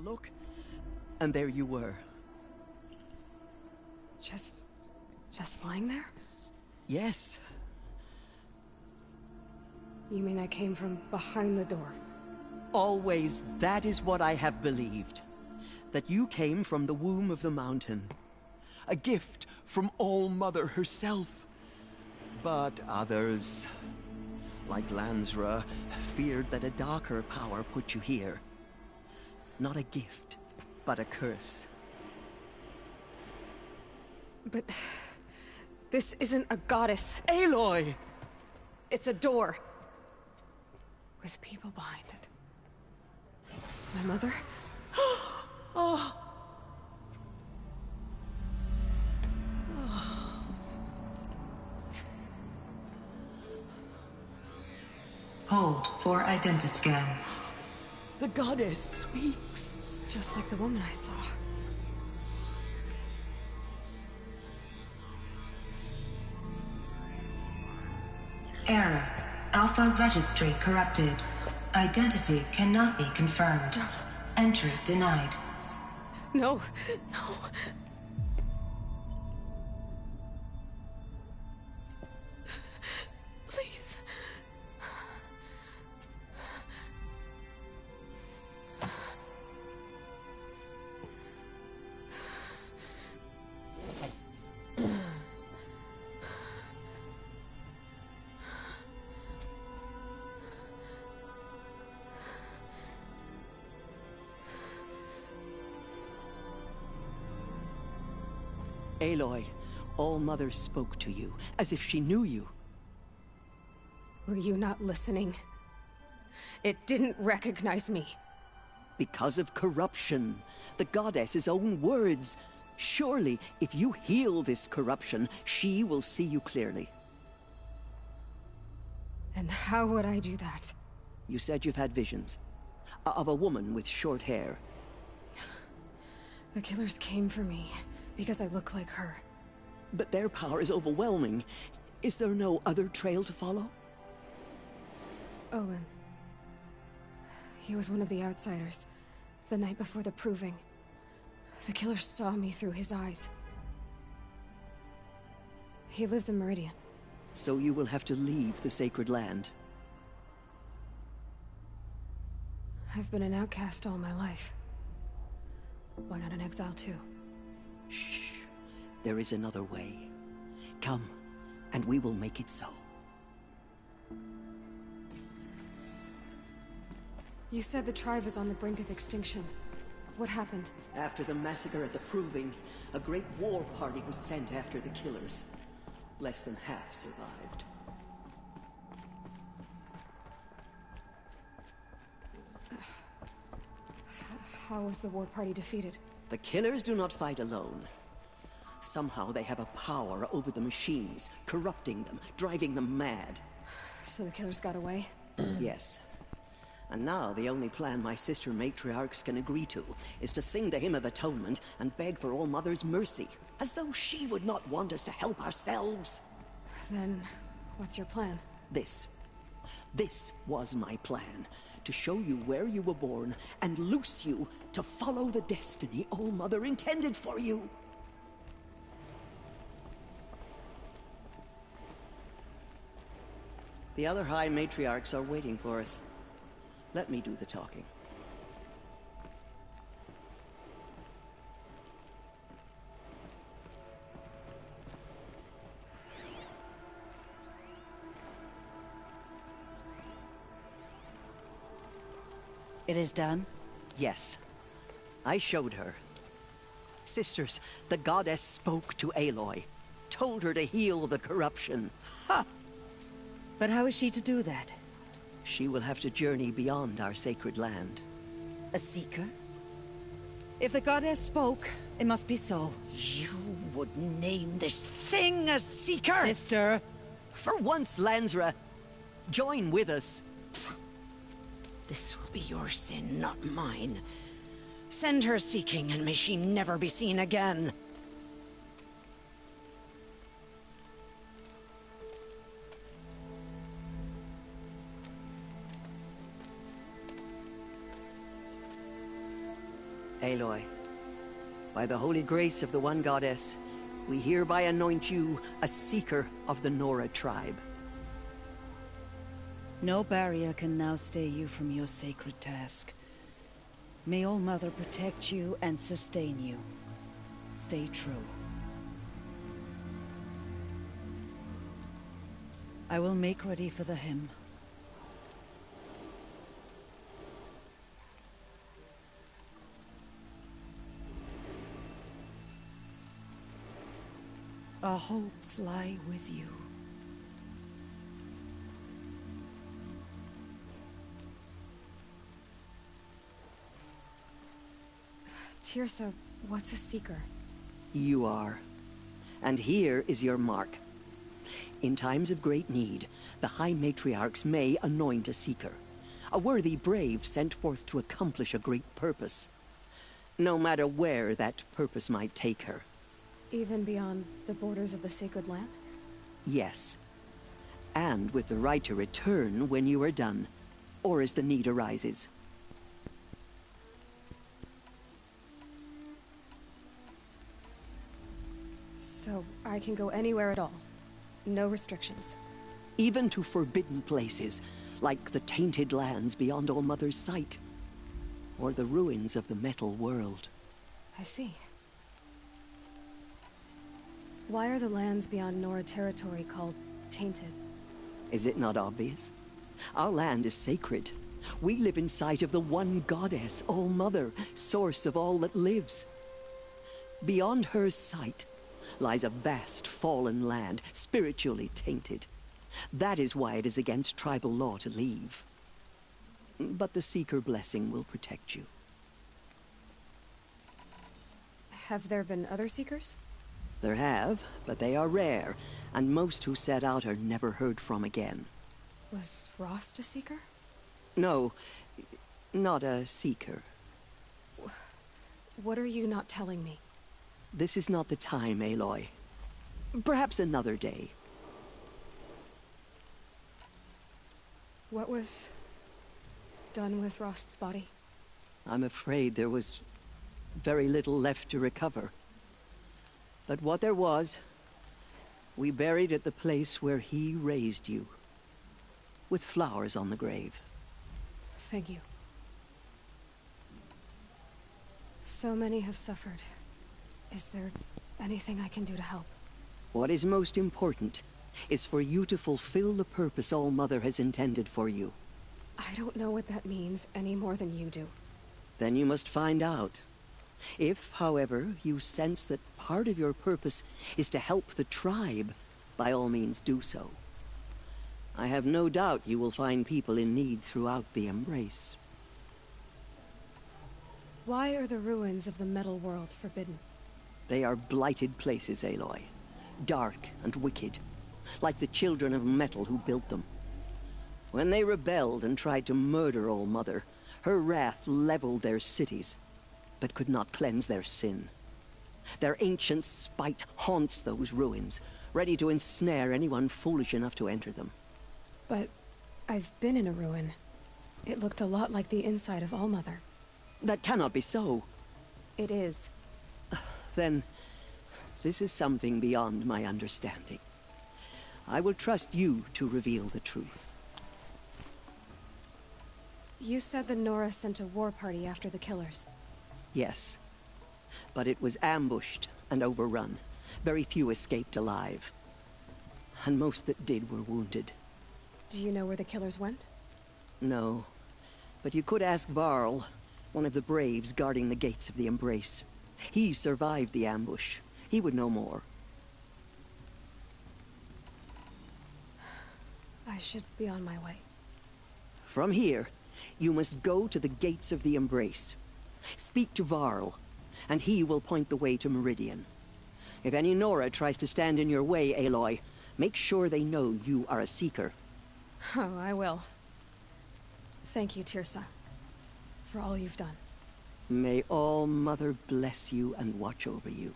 look, and there you were. Just lying there? Yes. You mean I came from behind the door? Always, that is what I have believed. That you came from the womb of the mountain. A gift from All-Mother herself. But others, like Lansra, feared that a darker power put you here. Not a gift, but a curse. But this isn't a goddess. Aloy! It's a door. With people behind it. My mother? Oh. Hold for identiscan. The goddess speaks. Just like the woman I saw. Error. Alpha registry corrupted. Identity cannot be confirmed. Entry denied. No. Please. Aloy, All-Mother spoke to you, as if she knew you. Were you not listening? It didn't recognize me. Because of corruption. The goddess's own words. Surely, if you heal this corruption, she will see you clearly. And how would I do that? You said you've had visions. Of a woman with short hair. The killers came for me, because I look like her. But their power is overwhelming. Is there no other trail to follow? Olin. He was one of the outsiders. The night before the proving. The killer saw me through his eyes. He lives in Meridian. So you will have to leave the sacred land. I've been an outcast all my life. Why not an exile too? Shh. There is another way. Come, and we will make it so. You said the tribe was on the brink of extinction. What happened? After the massacre at the Proving, a great war party was sent after the killers. Less than half survived. How was the war party defeated? The killers do not fight alone. Somehow they have a power over the machines, corrupting them, driving them mad. So the killers got away? Yes. And now the only plan my sister matriarchs can agree to is to sing the Hymn of Atonement and beg for All-Mother's mercy, as though she would not want us to help ourselves. Then, what's your plan? This was my plan. To show you where you were born and loose you to follow the destiny All-Mother intended for you. The other High Matriarchs are waiting for us. Let me do the talking. It is done? Yes. I showed her. Sisters, the goddess spoke to Aloy. Told her to heal the corruption. Ha! But how is she to do that? She will have to journey beyond our sacred land. A seeker? If the goddess spoke, it must be so. You would name this thing a seeker? Sister! For once, Lansra, join with us. This will be your sin, not mine. Send her seeking, and may she never be seen again. Aloy, by the holy grace of the One Goddess, we hereby anoint you a Seeker of the Nora tribe. No barrier can now stay you from your sacred task. May All Mother protect you and sustain you. Stay true. I will make ready for the hymn. Our hopes lie with you. Tirsa, what's a Seeker? You are. And here is your mark. In times of great need, the High Matriarchs may anoint a Seeker. A worthy brave sent forth to accomplish a great purpose. No matter where that purpose might take her. Even beyond the borders of the sacred land? Yes. And with the right to return when you are done, or as the need arises. So, I can go anywhere at all? No restrictions? Even to forbidden places, like the tainted lands beyond All Mother's sight. Or the ruins of the metal world. I see. Why are the lands beyond Nora territory called tainted? Is it not obvious? Our land is sacred. We live in sight of the One Goddess, All Mother, source of all that lives. Beyond her sight lies a vast fallen land, spiritually tainted. That is why it is against tribal law to leave. But the Seeker blessing will protect you. Have there been other Seekers? There have, but they are rare, and most who set out are never heard from again. Was Rost a Seeker? No, not a Seeker. What are you not telling me? This is not the time, Aloy. Perhaps another day. What was done with Rost's body? I'm afraid there was very little left to recover. But what there was, we buried at the place where he raised you. With flowers on the grave. Thank you. So many have suffered. Is there anything I can do to help? What is most important is for you to fulfill the purpose All Mother has intended for you. I don't know what that means any more than you do. Then you must find out. If, however, you sense that part of your purpose is to help the tribe, by all means do so. I have no doubt you will find people in need throughout the Embrace. Why are the ruins of the metal world forbidden? They are blighted places, Aloy. Dark and wicked. Like the children of metal who built them. When they rebelled and tried to murder All Mother, her wrath leveled their cities, but could not cleanse their sin. Their ancient spite haunts those ruins, ready to ensnare anyone foolish enough to enter them. But I've been in a ruin. It looked a lot like the inside of All Mother. That cannot be so. It is. Then, this is something beyond my understanding. I will trust you to reveal the truth. You said the Nora sent a war party after the killers. Yes. But it was ambushed and overrun. Very few escaped alive. And most that did were wounded. Do you know where the killers went? No. But you could ask Varl, one of the braves guarding the gates of the Embrace. He survived the ambush. He would know more. I should be on my way. From here, you must go to the gates of the Embrace. Speak to Varl, and he will point the way to Meridian. If any Nora tries to stand in your way, Aloy, make sure they know you are a Seeker. Oh, I will. Thank you, Tirsa, for all you've done. May All Mother bless you and watch over you.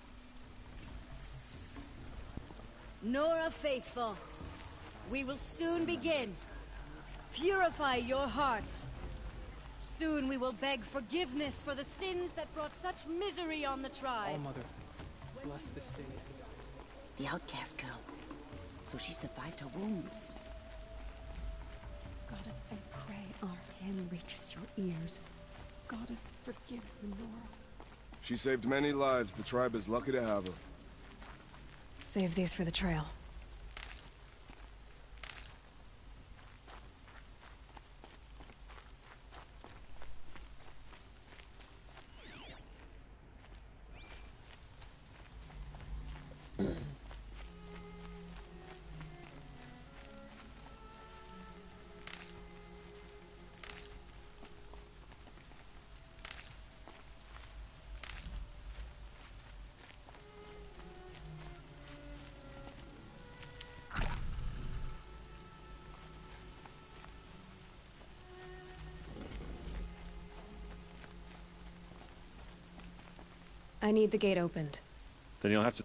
Nora faithful, we will soon begin. Purify your hearts. Soon we will beg forgiveness for the sins that brought such misery on the tribe. All-Mother, bless this day. The outcast girl. So she survived her wounds. Goddess, I pray our hymn reaches your ears. Goddess, forgive Lenora. She saved many lives. The tribe is lucky to have her. Save these for the trail. I need the gate opened. Then you'll have to...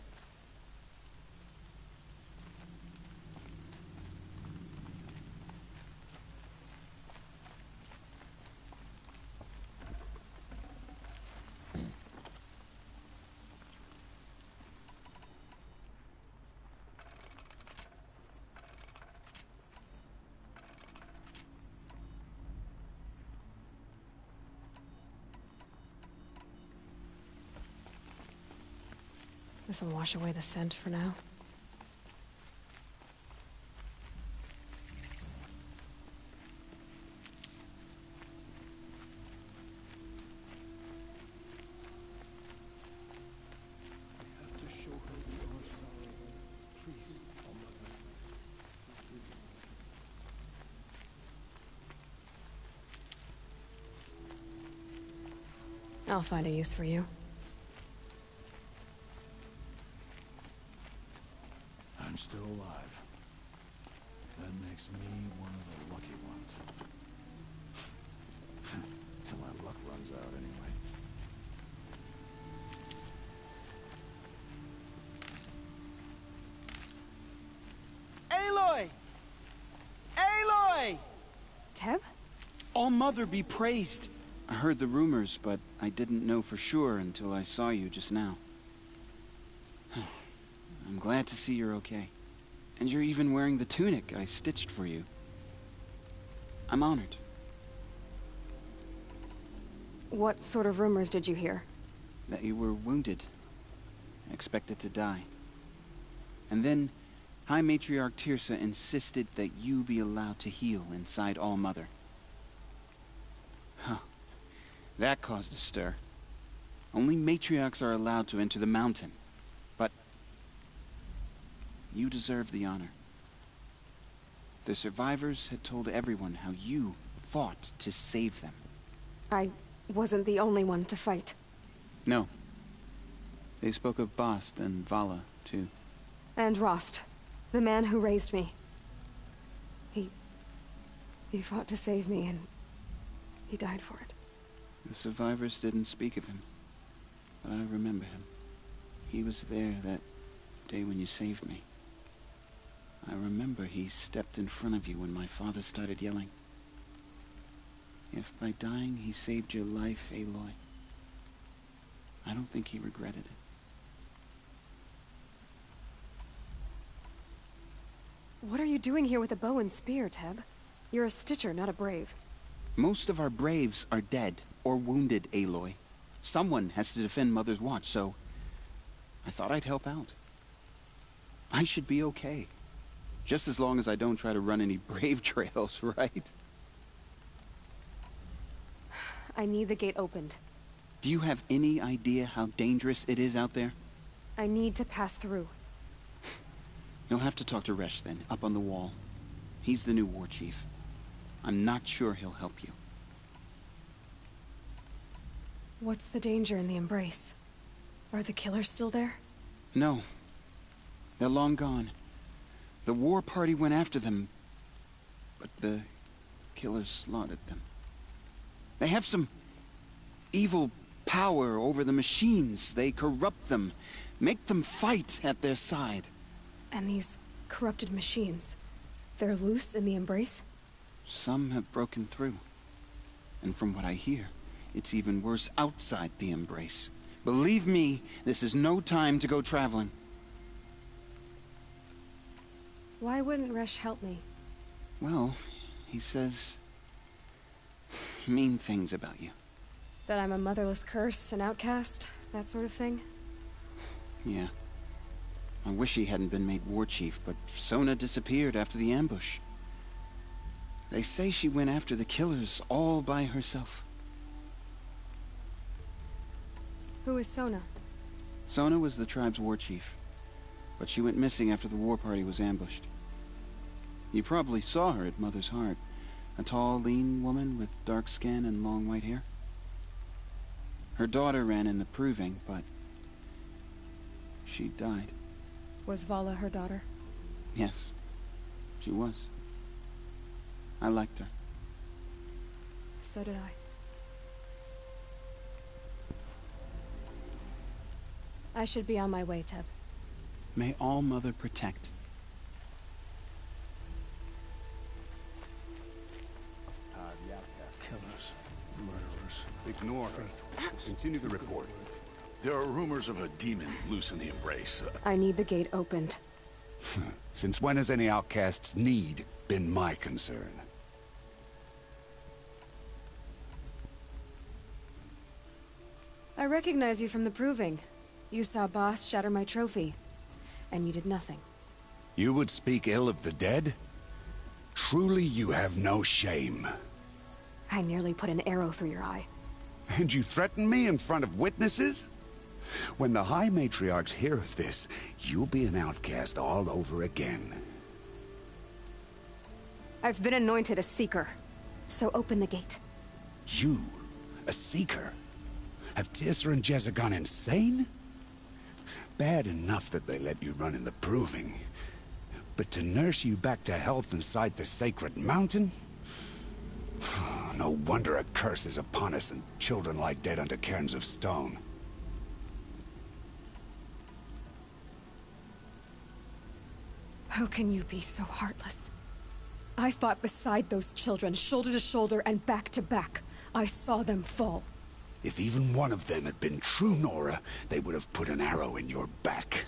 This'll wash away the scent for now. I have to show her we are sorry. Please, All-Mother. I'll find a use for you. I'm still alive. That makes me one of the lucky ones. Till my luck runs out anyway. Aloy! Aloy! Teb? All-Mother be praised. I heard the rumors, but I didn't know for sure until I saw you just now. I'm glad to see you're okay. And you're even wearing the tunic I stitched for you. I'm honored. What sort of rumors did you hear? That you were wounded. Expected to die. And then, High Matriarch Tirsa insisted that you be allowed to heal inside All-Mother. Huh. That caused a stir. Only matriarchs are allowed to enter the mountain. But you deserve the honor. The survivors had told everyone how you fought to save them. I wasn't the only one to fight. No. They spoke of Bast and Vala, too. And Rost, the man who raised me. He fought to save me, and he died for it. The survivors didn't speak of him, but I remember him. He was there that day when you saved me. I remember he stepped in front of you when my father started yelling. If by dying he saved your life, Aloy, I don't think he regretted it. What are you doing here with a bow and spear, Teb? You're a Stitcher, not a Brave. Most of our Braves are dead or wounded, Aloy. Someone has to defend Mother's Watch, so I thought I'd help out. I should be okay. Just as long as I don't try to run any Brave trails, right? I need the gate opened. Do you have any idea how dangerous it is out there? I need to pass through. You'll have to talk to Resh then, up on the wall. He's the new war chief. I'm not sure he'll help you. What's the danger in the embrace? Are the killers still there? No. They're long gone. The war party went after them, but the killers slaughtered them. They have some evil power over the machines. They corrupt them, make them fight at their side. And these corrupted machines, they're loose in the embrace? Some have broken through. And from what I hear, it's even worse outside the Embrace. Believe me, this is no time to go traveling. Why wouldn't Resh help me? Well, he says mean things about you. That I'm a motherless curse, an outcast, that sort of thing? Yeah. I wish he hadn't been made war chief, but Sona disappeared after the ambush. They say she went after the killers all by herself. Who is Sona? Sona was the tribe's war chief, but she went missing after the war party was ambushed. You probably saw her at Mother's Heart. A tall, lean woman with dark skin and long white hair. Her daughter ran in the proving, but she died. Was Vala her daughter? Yes, she was. I liked her. So did I. I should be on my way, Teb. May All Mother protect. Killers, murderers. Ignore her. Continue the report. There are rumors of a demon loose in the Embrace. I need the gate opened. Since when has any outcast's need been my concern? I recognize you from the proving. You saw Boss shatter my trophy. And you did nothing. You would speak ill of the dead? Truly you have no shame. I nearly put an arrow through your eye. And you threaten me in front of witnesses? When the High Matriarchs hear of this, you'll be an outcast all over again. I've been anointed a Seeker. So open the gate. You? A Seeker? Have Tissa and Jezza gone insane? Bad enough that they let you run in the proving. But to nurse you back to health inside the sacred mountain? No wonder a curse is upon us and children lie dead under cairns of stone. How can you be so heartless? I fought beside those children, shoulder to shoulder and back to back. I saw them fall. If even one of them had been true Nora, they would have put an arrow in your back.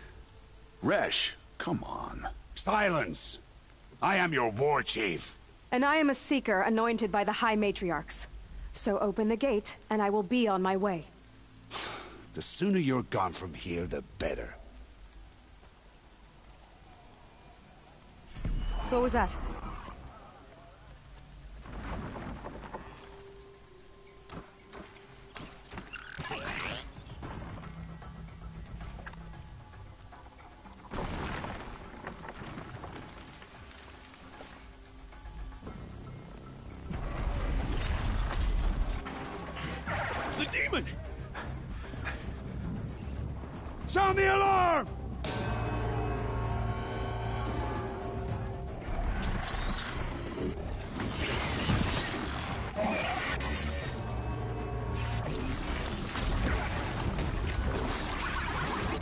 Resh, come on. Silence! I am your war chief. And I am a Seeker anointed by the High Matriarchs. So open the gate, and I will be on my way. The sooner you're gone from here, the better. What was that? The demon! Sound the alarm!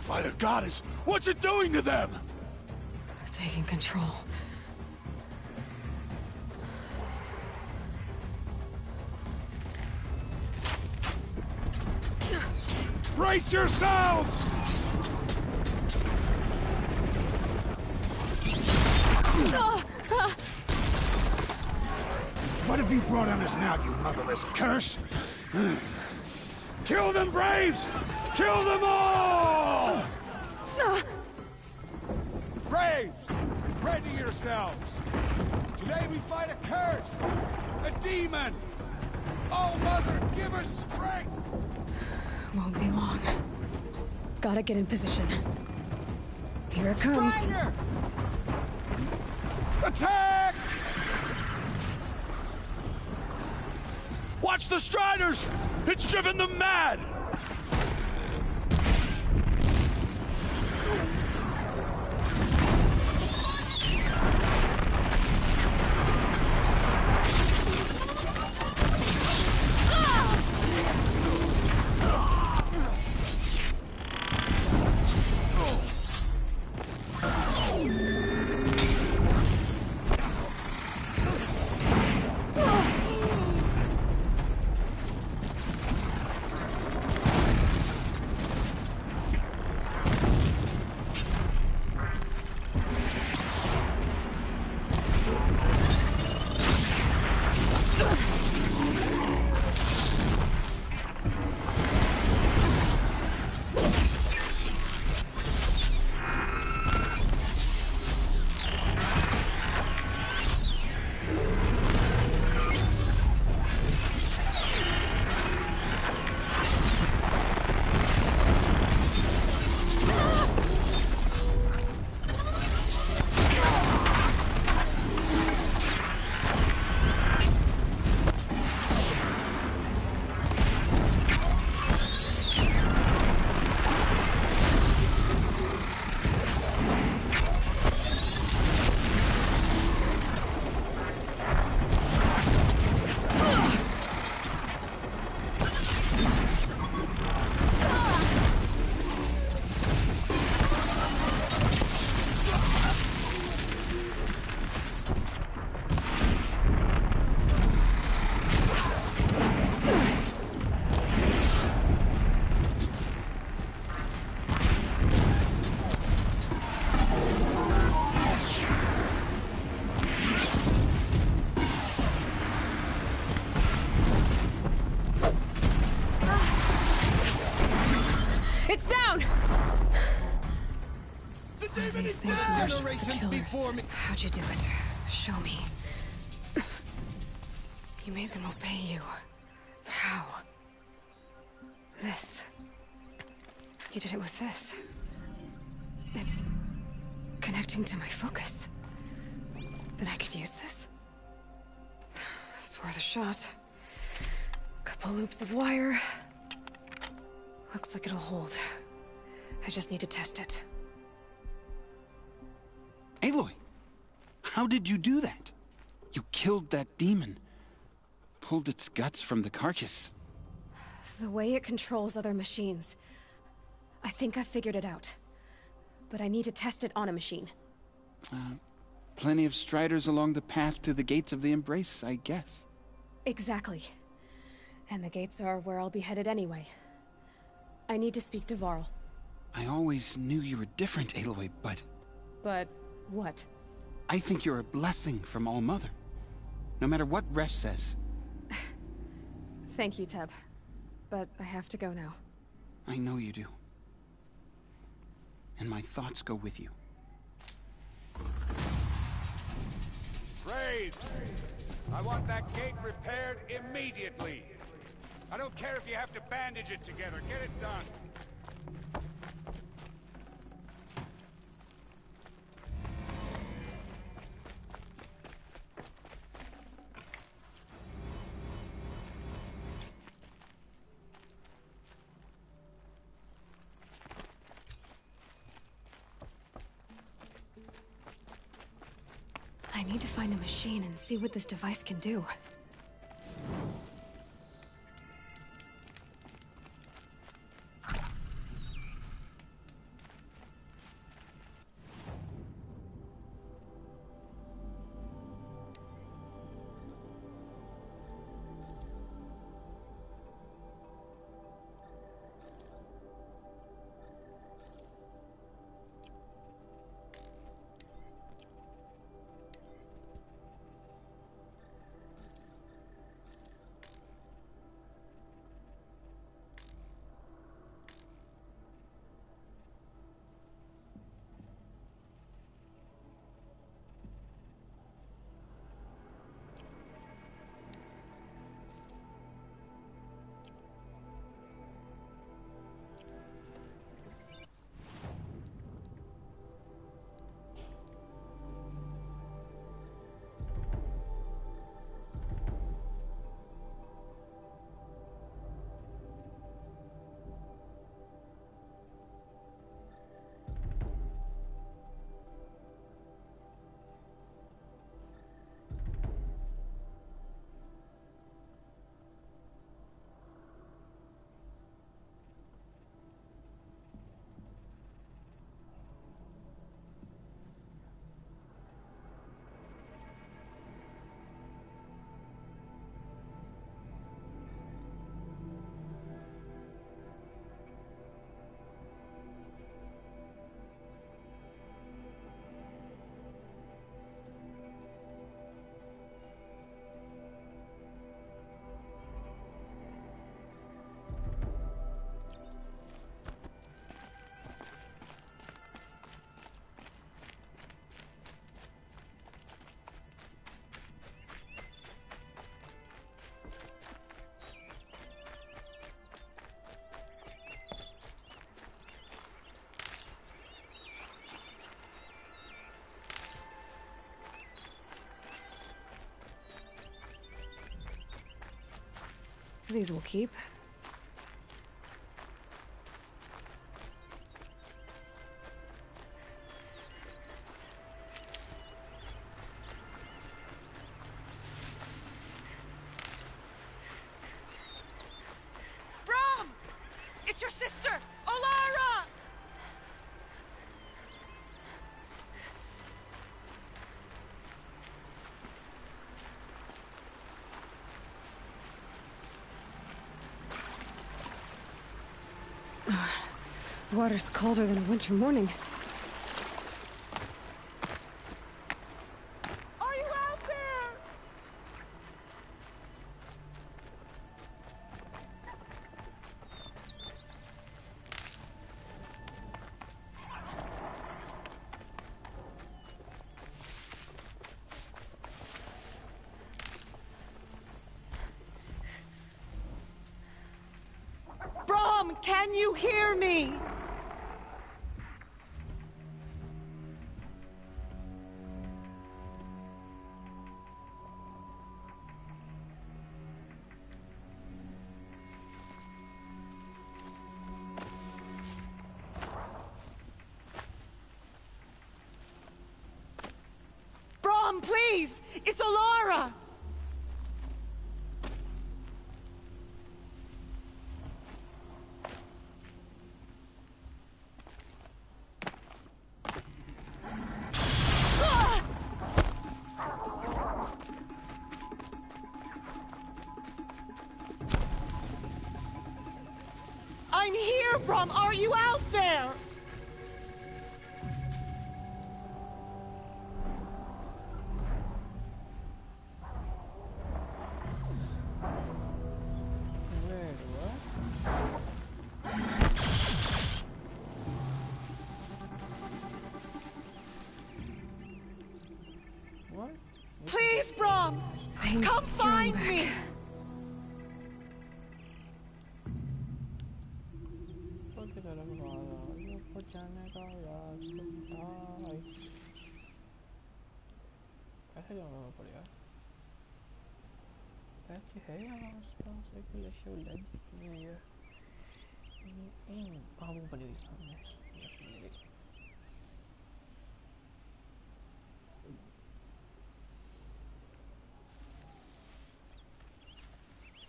By the goddess, what's it doing to them? Taking control. Brace yourselves! What have you brought on us now, you motherless curse? Kill them, Braves! Kill them all! Braves! Ready yourselves! Today we fight a curse! A demon! Oh, Mother, give us strength! Won't be long. Gotta get in position. Here it comes. Strider! Attack! Watch the Striders! It's driven them mad! Smashed with the generations killers. before me. How'd you do it? Show me. You made them obey you. How? This. You did it with this. It's connecting to my focus. Then I could use this. It's worth a shot. Couple loops of wire. Looks like it'll hold. I just need to test it. Aloy! How did you do that? You killed that demon. Pulled its guts from the carcass. The way it controls other machines. I think I figured it out. But I need to test it on a machine. Plenty of striders along the path to the gates of the Embrace, I guess. Exactly. And the gates are where I'll be headed anyway. I need to speak to Varl. I always knew you were different, Aloy, but... But what? I think you're a blessing from All-Mother. No matter what Resh says. Thank you, Teb. But I have to go now. I know you do. And my thoughts go with you. Graves! I want that gate repaired immediately. I don't care if you have to bandage it together. Get it done. I need to find a machine and see what this device can do. These will keep. Brom! It's your sister, Olara! Water's colder than a winter morning. Are you out there? you hear me? Brom, please! It's Alara! I'm here, Brom! Are you out there? Please, Brom! Come find me! कैसे जाऊंगा मैं पड़ेगा ऐसी है यार आसपास एक लशो लग नहीं है इन बाबू पड़ेगी सामने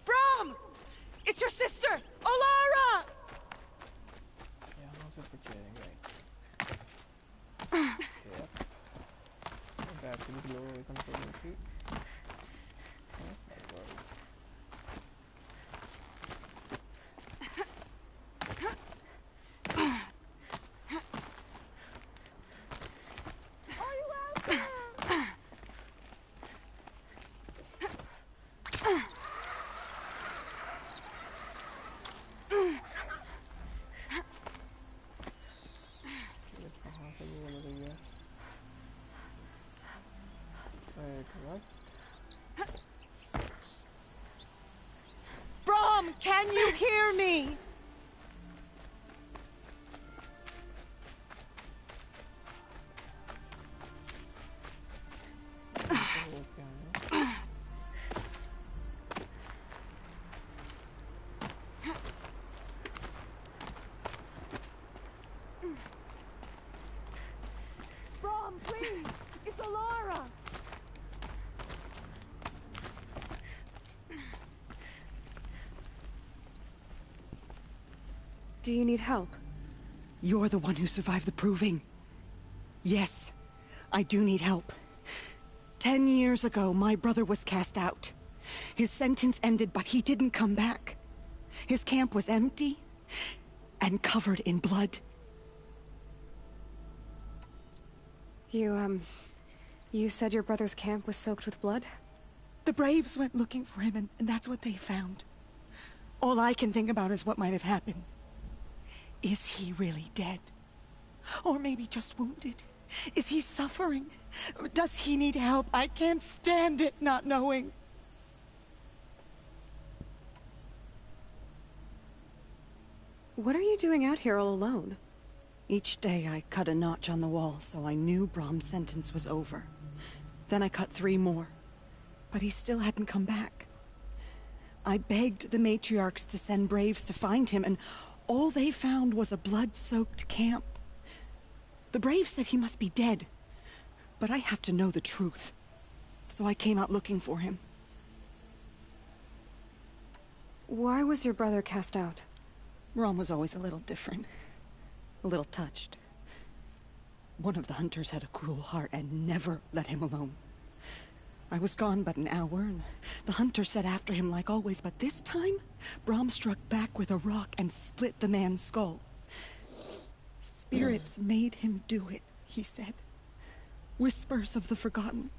Brom! It's your sister, Alara! यहाँ से पूछेंगे बैटरी लो कंट्रोल की Brom, can you hear me? Brom, please! It's Alara! Do you need help? You're the one who survived the proving. Yes, I do need help. 10 years ago, my brother was cast out. His sentence ended, but he didn't come back. His camp was empty and covered in blood. You said your brother's camp was soaked with blood? The Braves went looking for him, and that's what they found. All I can think about is what might have happened. Is he really dead? Or maybe just wounded? Is he suffering? Does he need help? I can't stand it not knowing. What are you doing out here all alone? Each day I cut a notch on the wall, so I knew Brom's sentence was over. Then I cut 3 more, but he still hadn't come back. I begged the matriarchs to send Braves to find him, and all they found was a blood-soaked camp. The Braves said he must be dead, but I have to know the truth. So I came out looking for him. Why was your brother cast out? Brom was always a little different. A little touched. One of the hunters had a cruel heart and never let him alone. I was gone but an hour, and the hunter set after him like always, but this time, Brom struck back with a rock and split the man's skull. Spirits made him do it, he said. Whispers of the forgotten.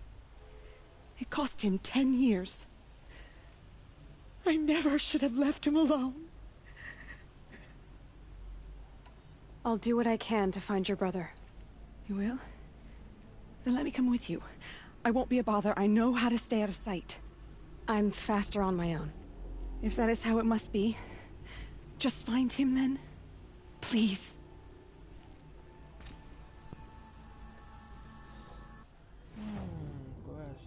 It cost him 10 years. I never should have left him alone. I'll do what I can to find your brother. You will? Then let me come with you. I won't be a bother. I know how to stay out of sight. I'm faster on my own. If that is how it must be, just find him then. Please. Quest.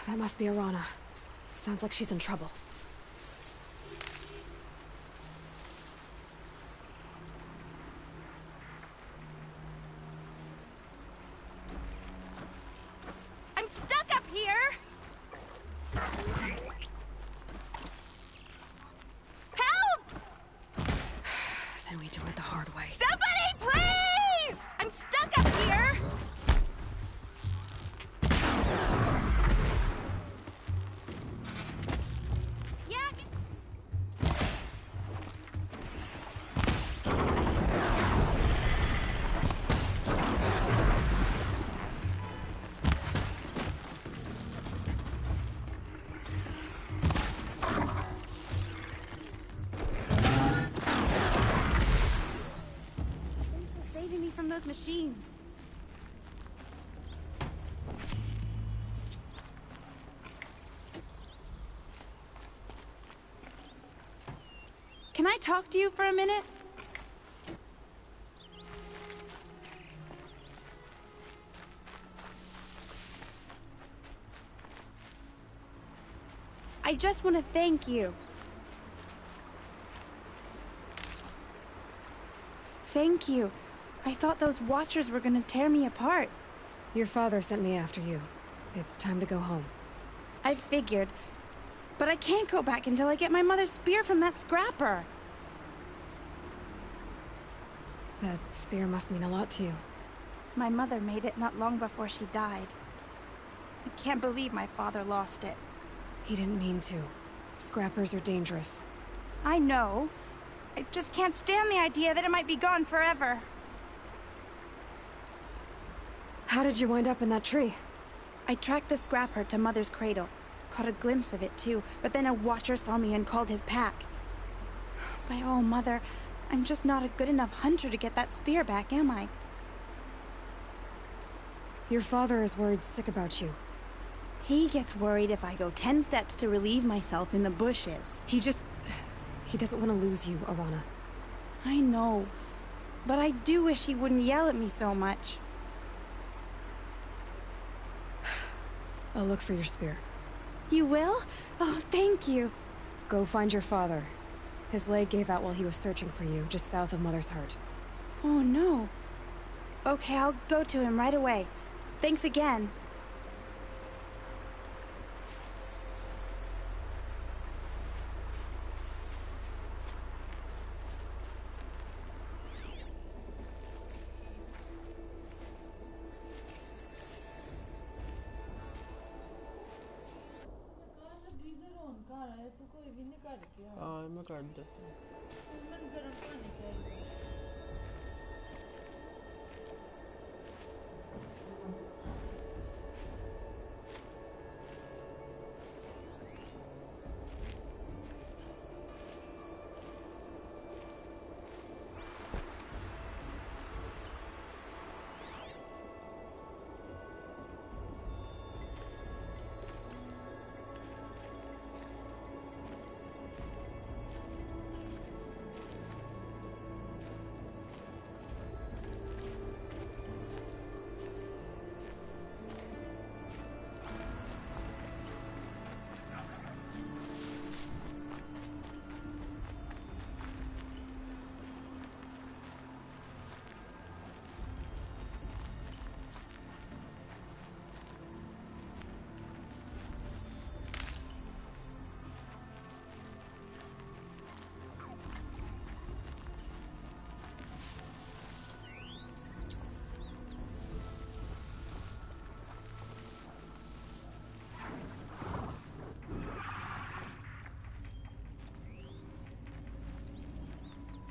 That must be Arana. Sounds like she's in trouble. I'm stuck up here! Help! Then we do it the hard way. Somebody, please! I'm stuck up here! Saving me from those machines. Can I talk to you for a minute? I just want to thank you. Thank you. I thought those Watchers were gonna tear me apart. Your father sent me after you. It's time to go home. I figured. But I can't go back until I get my mother's spear from that scrapper. That spear must mean a lot to you. My mother made it not long before she died. I can't believe my father lost it. He didn't mean to. Scrappers are dangerous. I know. I just can't stand the idea that it might be gone forever. How did you wind up in that tree? I tracked the scrapper to Mother's cradle. Caught a glimpse of it too, but then a Watcher saw me and called his pack. By all, Mother, I'm just not a good enough hunter to get that spear back, am I? Your father is worried sick about you. He gets worried if I go 10 steps to relieve myself in the bushes. He doesn't want to lose you, Arana. I know, but I do wish he wouldn't yell at me so much. I'll look for your spear. You will? Oh, thank you. Go find your father. His leg gave out while he was searching for you, just south of Mother's Heart. Oh, no. Okay, I'll go to him right away. Thanks again. हाँ मैं काट देता हूँ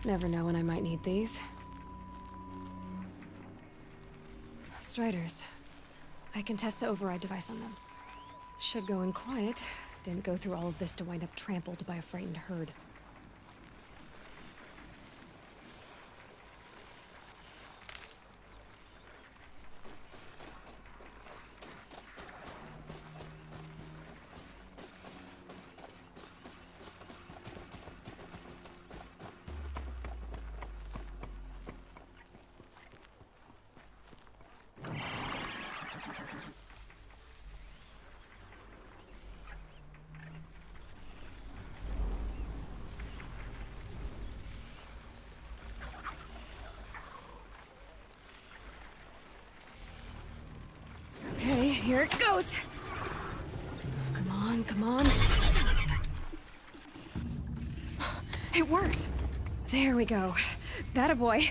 Never know when I might need these. Striders. I can test the override device on them. Should go in quiet. Didn't go through all of this to wind up trampled by a frightened herd. Okay, here it goes. Come on, come on. It worked. There we go. That a boy.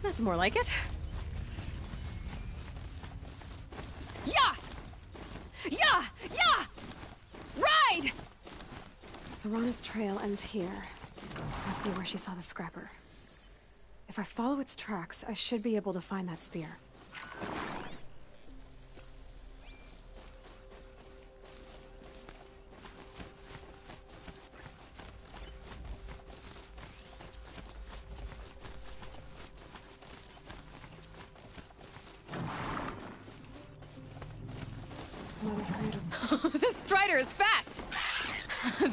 That's more like it. Yeah! Yeah! Yeah! Ride! Arana's trail ends here. Must be where she saw the scrapper. If I follow its tracks, I should be able to find that spear. This Strider is fast!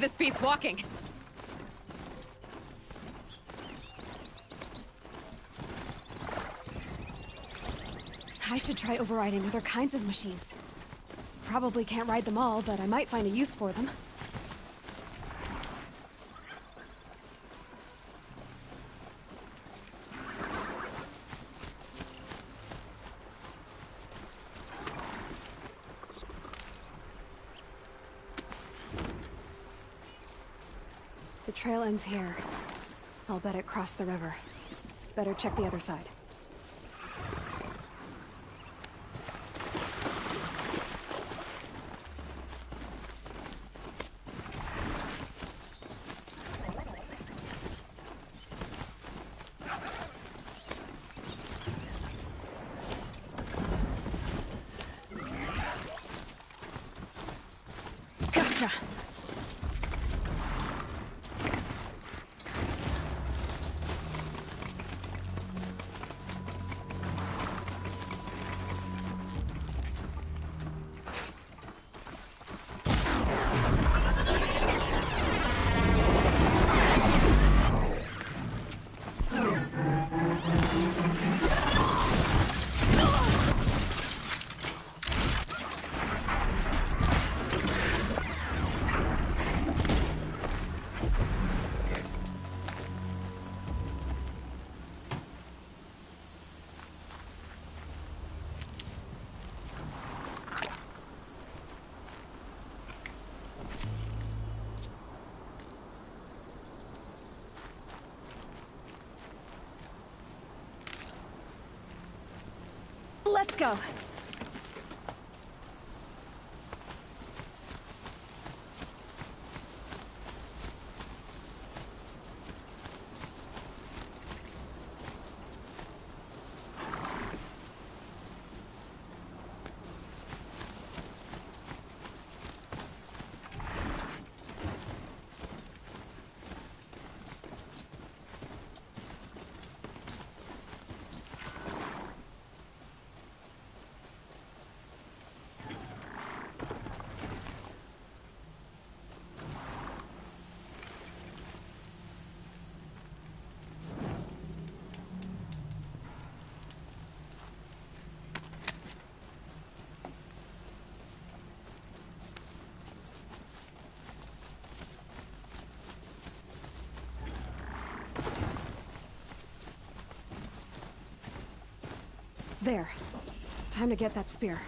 This beats walking. I should try overriding other kinds of machines. Probably can't ride them all, but I might find a use for them. The trail ends here. I'll bet it crossed the river. Better check the other side. Gotcha! Let's go. There. Time to get that spear.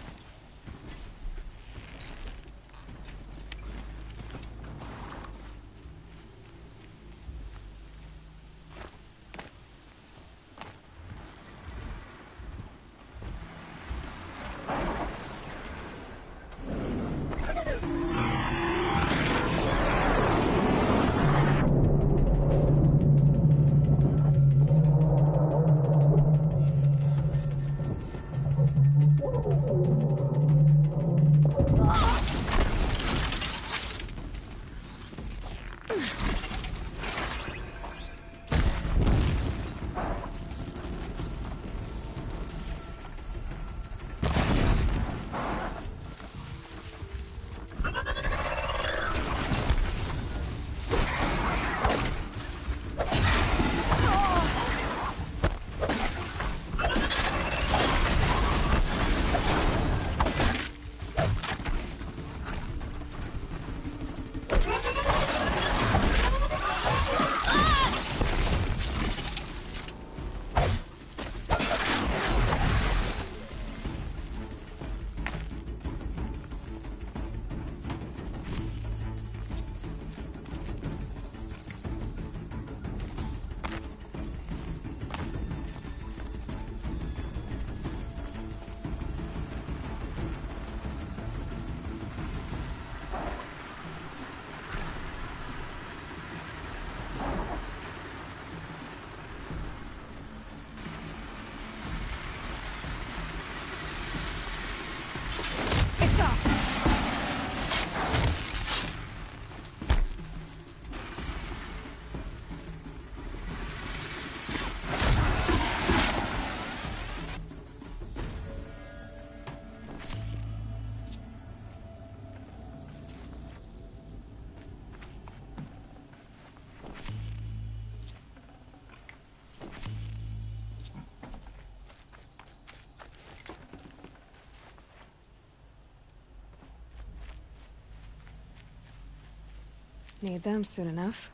Need them soon enough.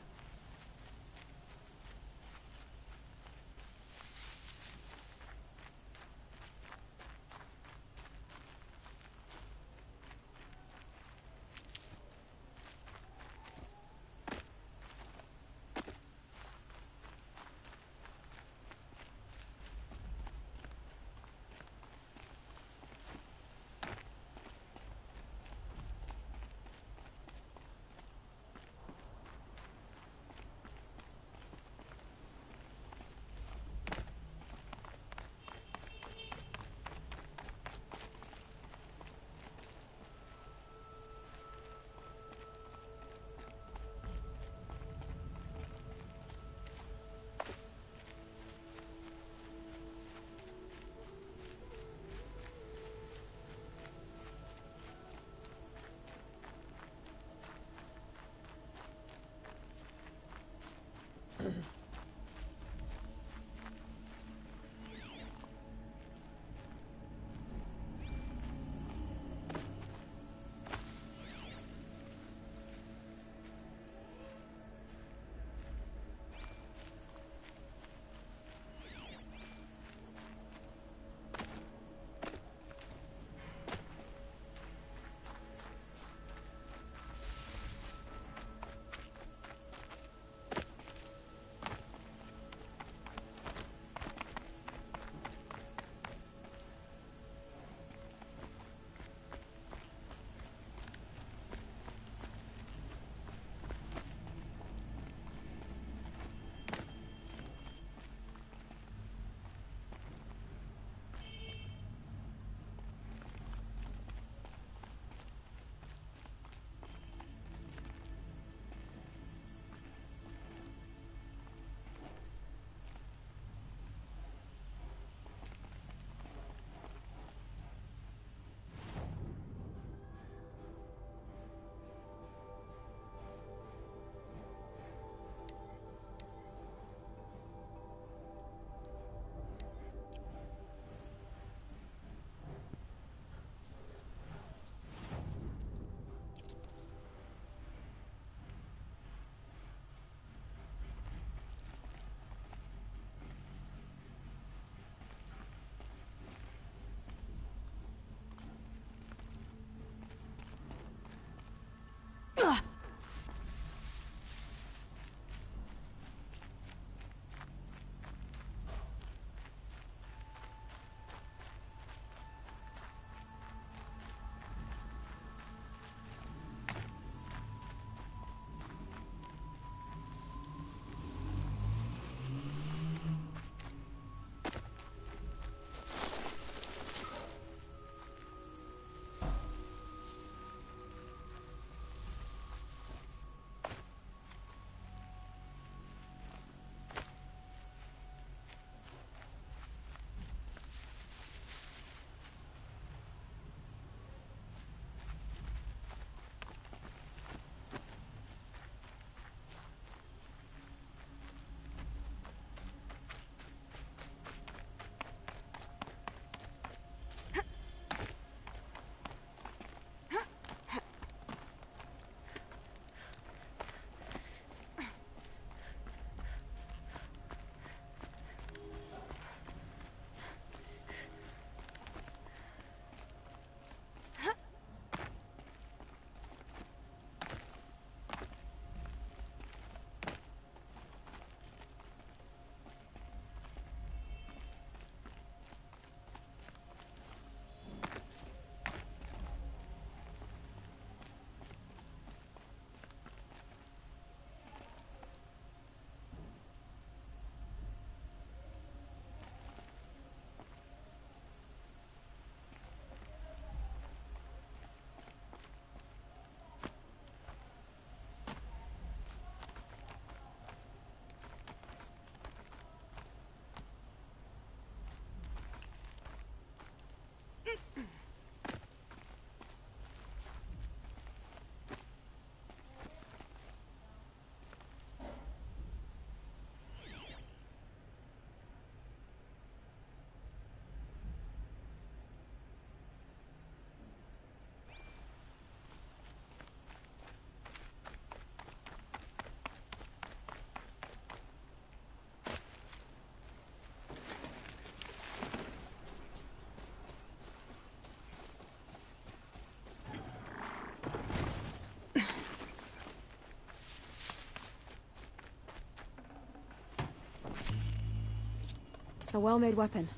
A well-made weapon.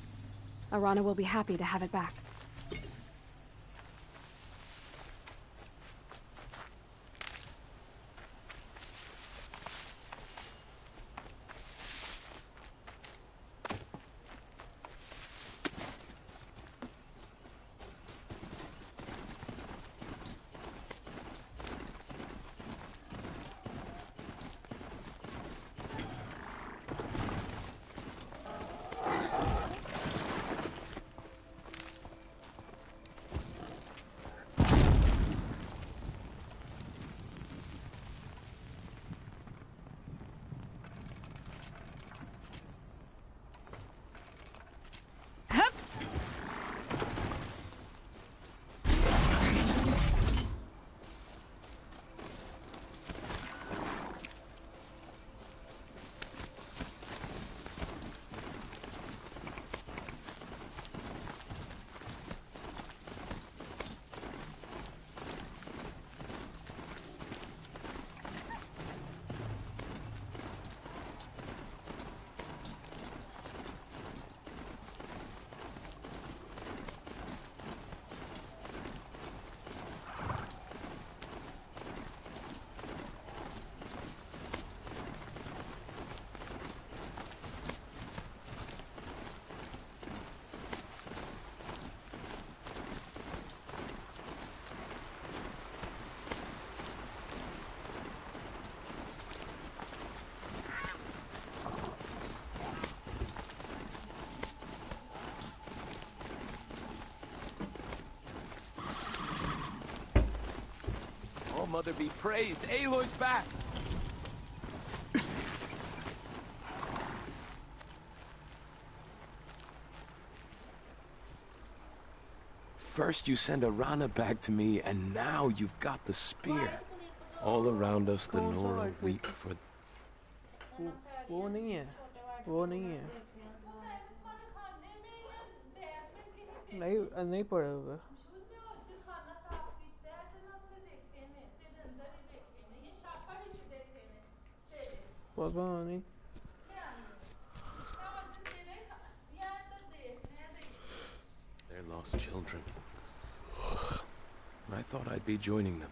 Arana will be happy to have it back. Mother be praised. Aloy's back! First you send Arana back to me, and now you've got the spear. All around us the Nora weep for... वो नहीं है, वो नहीं है। नहीं पड़ा होगा। पता नहीं। They're lost children. I thought I'd be joining them.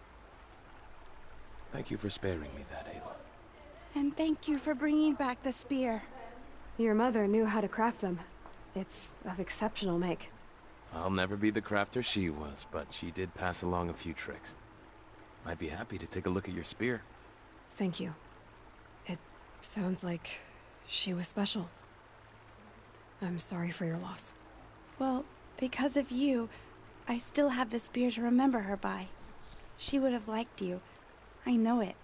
Thank you for sparing me that, Aloy. And thank you for bringing back the spear. Your mother knew how to craft them. It's of exceptional make. I'll never be the crafter she was, but she did pass along a few tricks. I'd be happy to take a look at your spear. Thank you. It sounds like she was special. I'm sorry for your loss. Well, because of you, I still have the spear to remember her by. She would have liked you. I know it.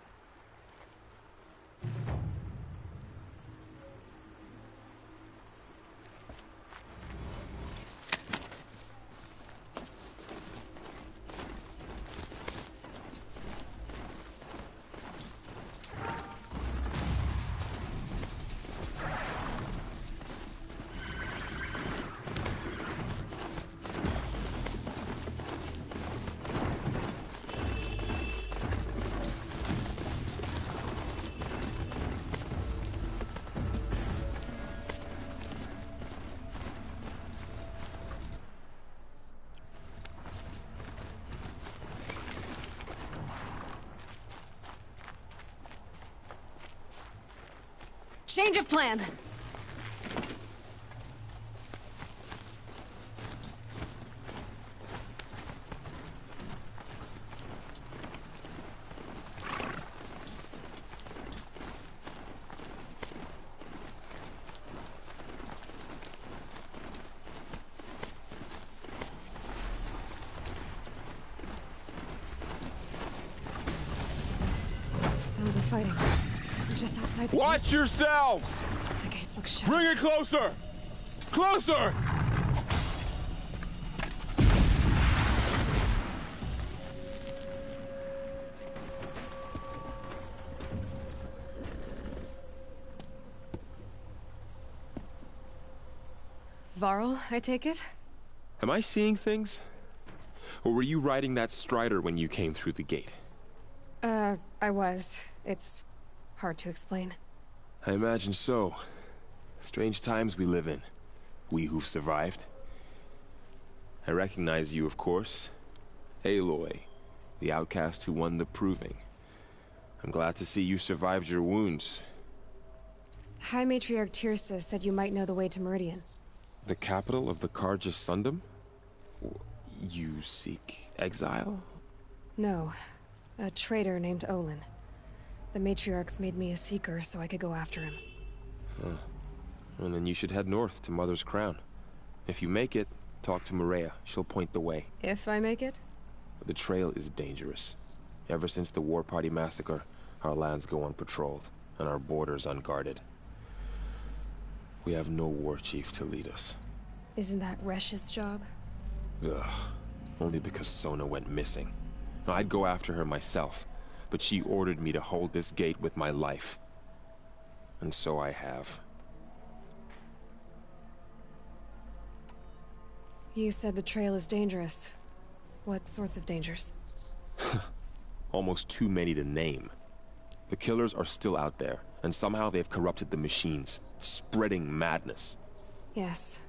Change of plan! Sounds of fighting. Just outside the Watch gate. yourselves! The gates look shut. Bring it closer! Closer! Varl, I take it? Am I seeing things? Or were you riding that strider when you came through the gate? I was. It's hard to explain. I imagine so. Strange times we live in. we who've survived. I recognize you, of course. Aloy, the outcast who won the proving. I'm glad to see you survived your wounds. High Matriarch Tirsa said you might know the way to Meridian. The capital of the Carja Sundom? You seek exile? No. A traitor named Olin. The Matriarchs made me a seeker so I could go after him. Huh. Well, then you should head north to Mother's Crown. If you make it, talk to Maria. She'll point the way. If I make it? The trail is dangerous. Ever since the War Party massacre, our lands go unpatrolled, and our borders unguarded. We have no war chief to lead us. Isn't that Resh's job? Ugh. Only because Sona went missing. I'd go after her myself, but she ordered me to hold this gate with my life. And so I have. You said the trail is dangerous. What sorts of dangers? Almost too many to name. The killers are still out there, and somehow they've corrupted the machines, spreading madness. Yes,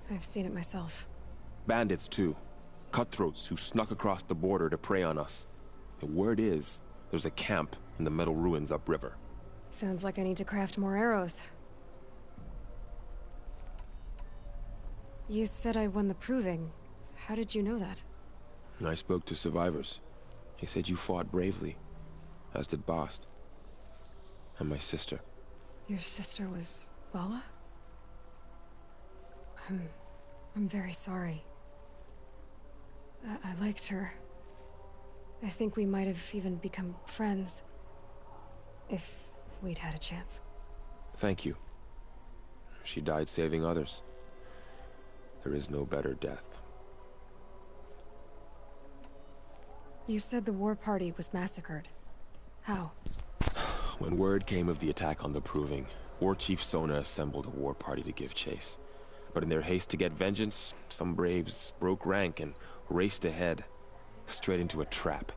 I've seen it myself. Bandits, too. Cutthroats who snuck across the border to prey on us. The word is, there's a camp in the metal ruins upriver. Sounds like I need to craft more arrows. You said I won the proving. How did you know that? I spoke to survivors. They said you fought bravely, as did Bast. And my sister. Your sister was Vala? I'm very sorry. I liked her. I think we might have even become friends. If we'd had a chance. Thank you. She died saving others. There is no better death. You said the war party was massacred. How? When word came of the attack on the Proving, War Chief Sona assembled a war party to give chase. But in their haste to get vengeance, some braves broke rank and raced ahead, straight into a trap.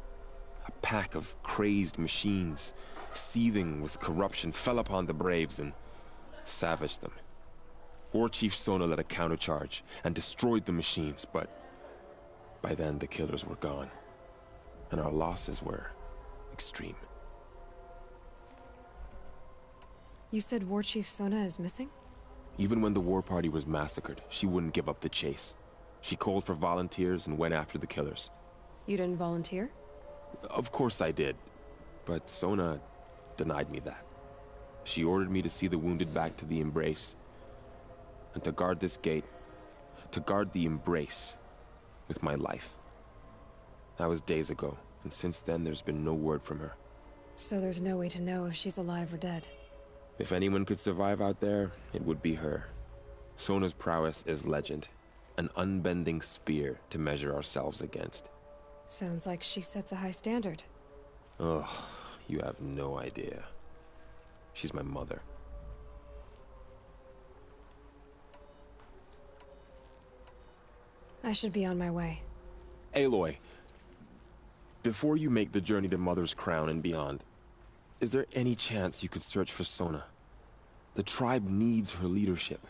A pack of crazed machines, seething with corruption, fell upon the braves and savaged them. War Chief Sona led a countercharge and destroyed the machines, but by then the killers were gone, and our losses were extreme. You said War Chief Sona is missing? Even when the war party was massacred, she wouldn't give up the chase. She called for volunteers and went after the killers. You didn't volunteer? Of course I did, but Sona denied me that. She ordered me to see the wounded back to the Embrace, and to guard this gate, to guard the Embrace with my life. That was days ago, and since then there's been no word from her. So there's no way to know if she's alive or dead. If anyone could survive out there, it would be her. Sona's prowess is legend, an unbending spear to measure ourselves against. Sounds like she sets a high standard. Ugh, you have no idea. She's my mother. I should be on my way. Aloy, before you make the journey to Mother's Crown and beyond, is there any chance you could search for Sona? The tribe needs her leadership.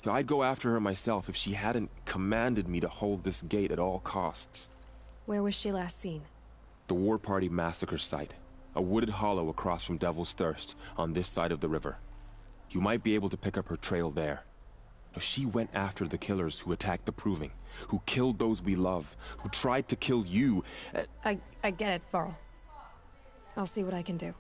I'd go after her myself if she hadn't commanded me to hold this gate at all costs. Where was she last seen? The War Party massacre site. A wooded hollow across from Devil's Thirst, on this side of the river. You might be able to pick up her trail there. She went after the killers who attacked the Proving, who killed those we love, who tried to kill you. I get it, Varl. I'll see what I can do.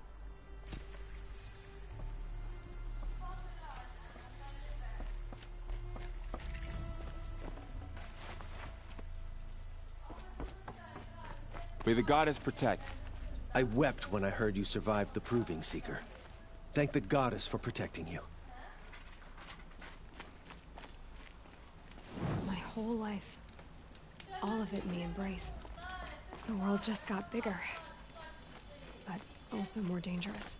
May the goddess protect. I wept when I heard you survived the Proving, Seeker. Thank the goddess for protecting you. My whole life. All of it in the Embrace. The world just got bigger. But also more dangerous.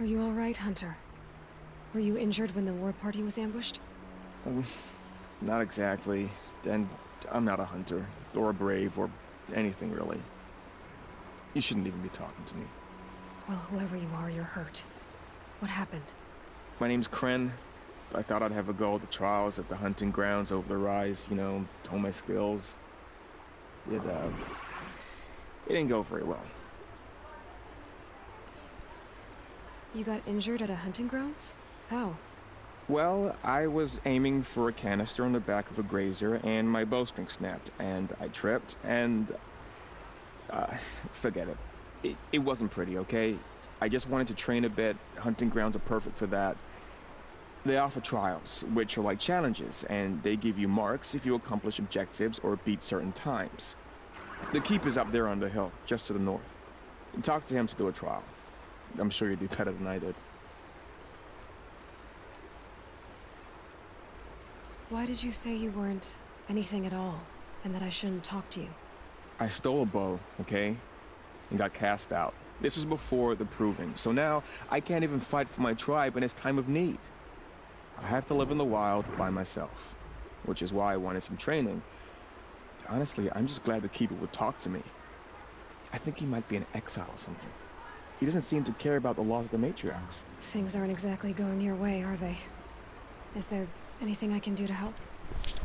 Are you all right, Hunter? Were you injured when the war party was ambushed? Not exactly. And I'm not a hunter, or a brave, or anything really. You shouldn't even be talking to me. Well, whoever you are, you're hurt. What happened? My name's Kren. I thought I'd have a go at the trials at the hunting grounds over the rise, you know, hone my skills. It didn't go very well. You got injured at a hunting grounds? How? Well, I was aiming for a canister on the back of a grazer, and my bowstring snapped, and I tripped, and... forget it. It wasn't pretty, okay? I just wanted to train a bit. Hunting grounds are perfect for that. They offer trials, which are like challenges, and they give you marks if you accomplish objectives or beat certain times. The keeper's up there on the hill, just to the north. Talk to him to do a trial. I'm sure you'd do better than I did. Why did you say you weren't anything at all, and that I shouldn't talk to you? I stole a bow, okay? And got cast out. This was before the proving, so now I can't even fight for my tribe in its time of need. I have to live in the wild by myself, which is why I wanted some training. Honestly, I'm just glad the keeper would talk to me. I think he might be in exile or something. He doesn't seem to care about the laws of the matriarchs. Things aren't exactly going your way, are they? Is there anything I can do to help?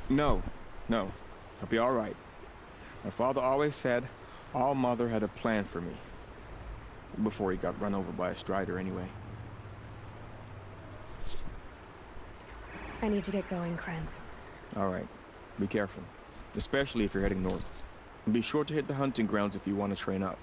No. I'll be all right. My father always said All Mother had a plan for me. Before he got run over by a strider, anyway. I need to get going, Kren. All right. Be careful. Especially if you're heading north. And be sure to hit the hunting grounds if you want to train up.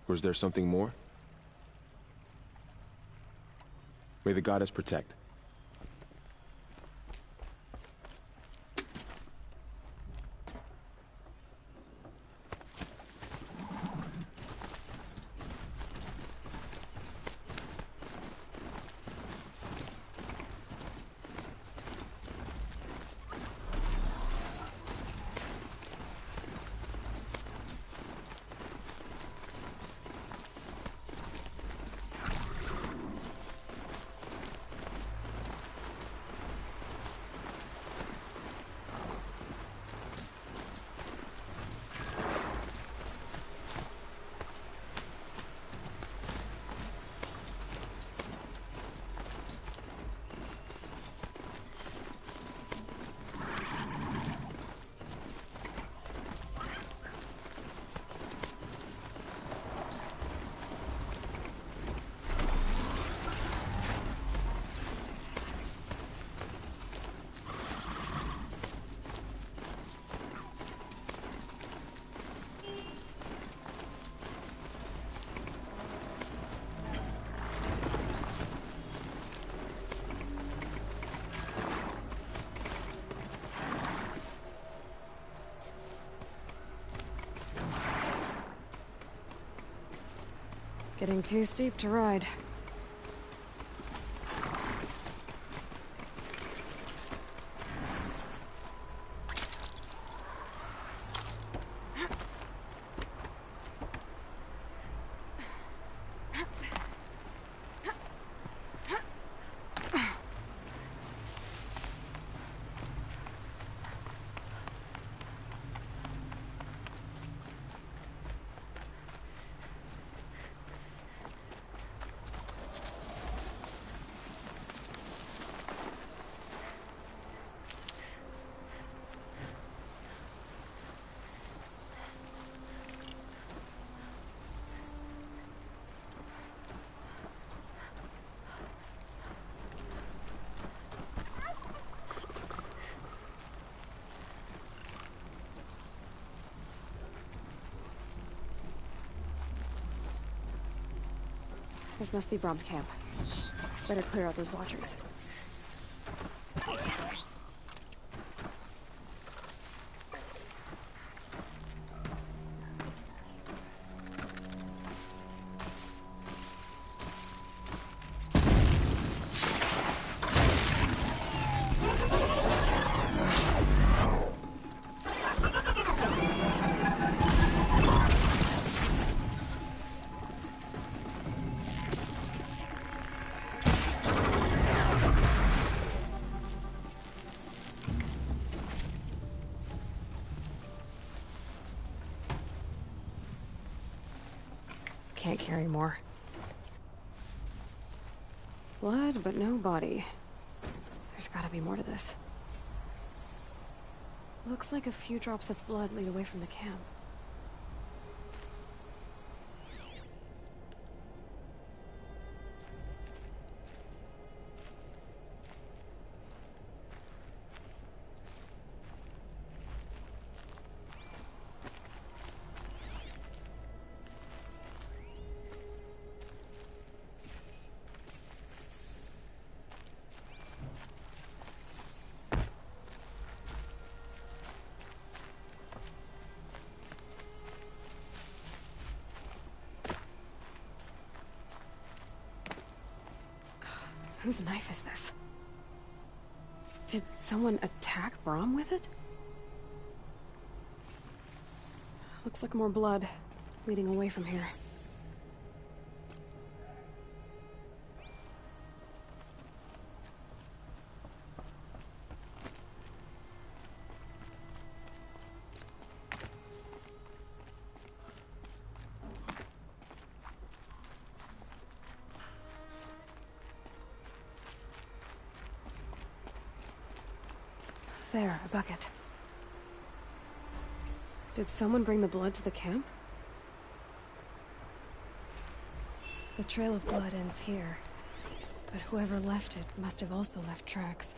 Or is there something more? May the goddess protect. Getting too steep to ride. This must be Brom's camp. Better clear out those watchers. Can't carry more. Blood, but no body. There's gotta be more to this. Looks like a few drops of blood lead away from the camp. Whose knife is this? Did someone attack Brom with it? Looks like more blood leading away from here. There, a bucket. Did someone bring the blood to the camp? The trail of blood ends here, but whoever left it must have also left tracks.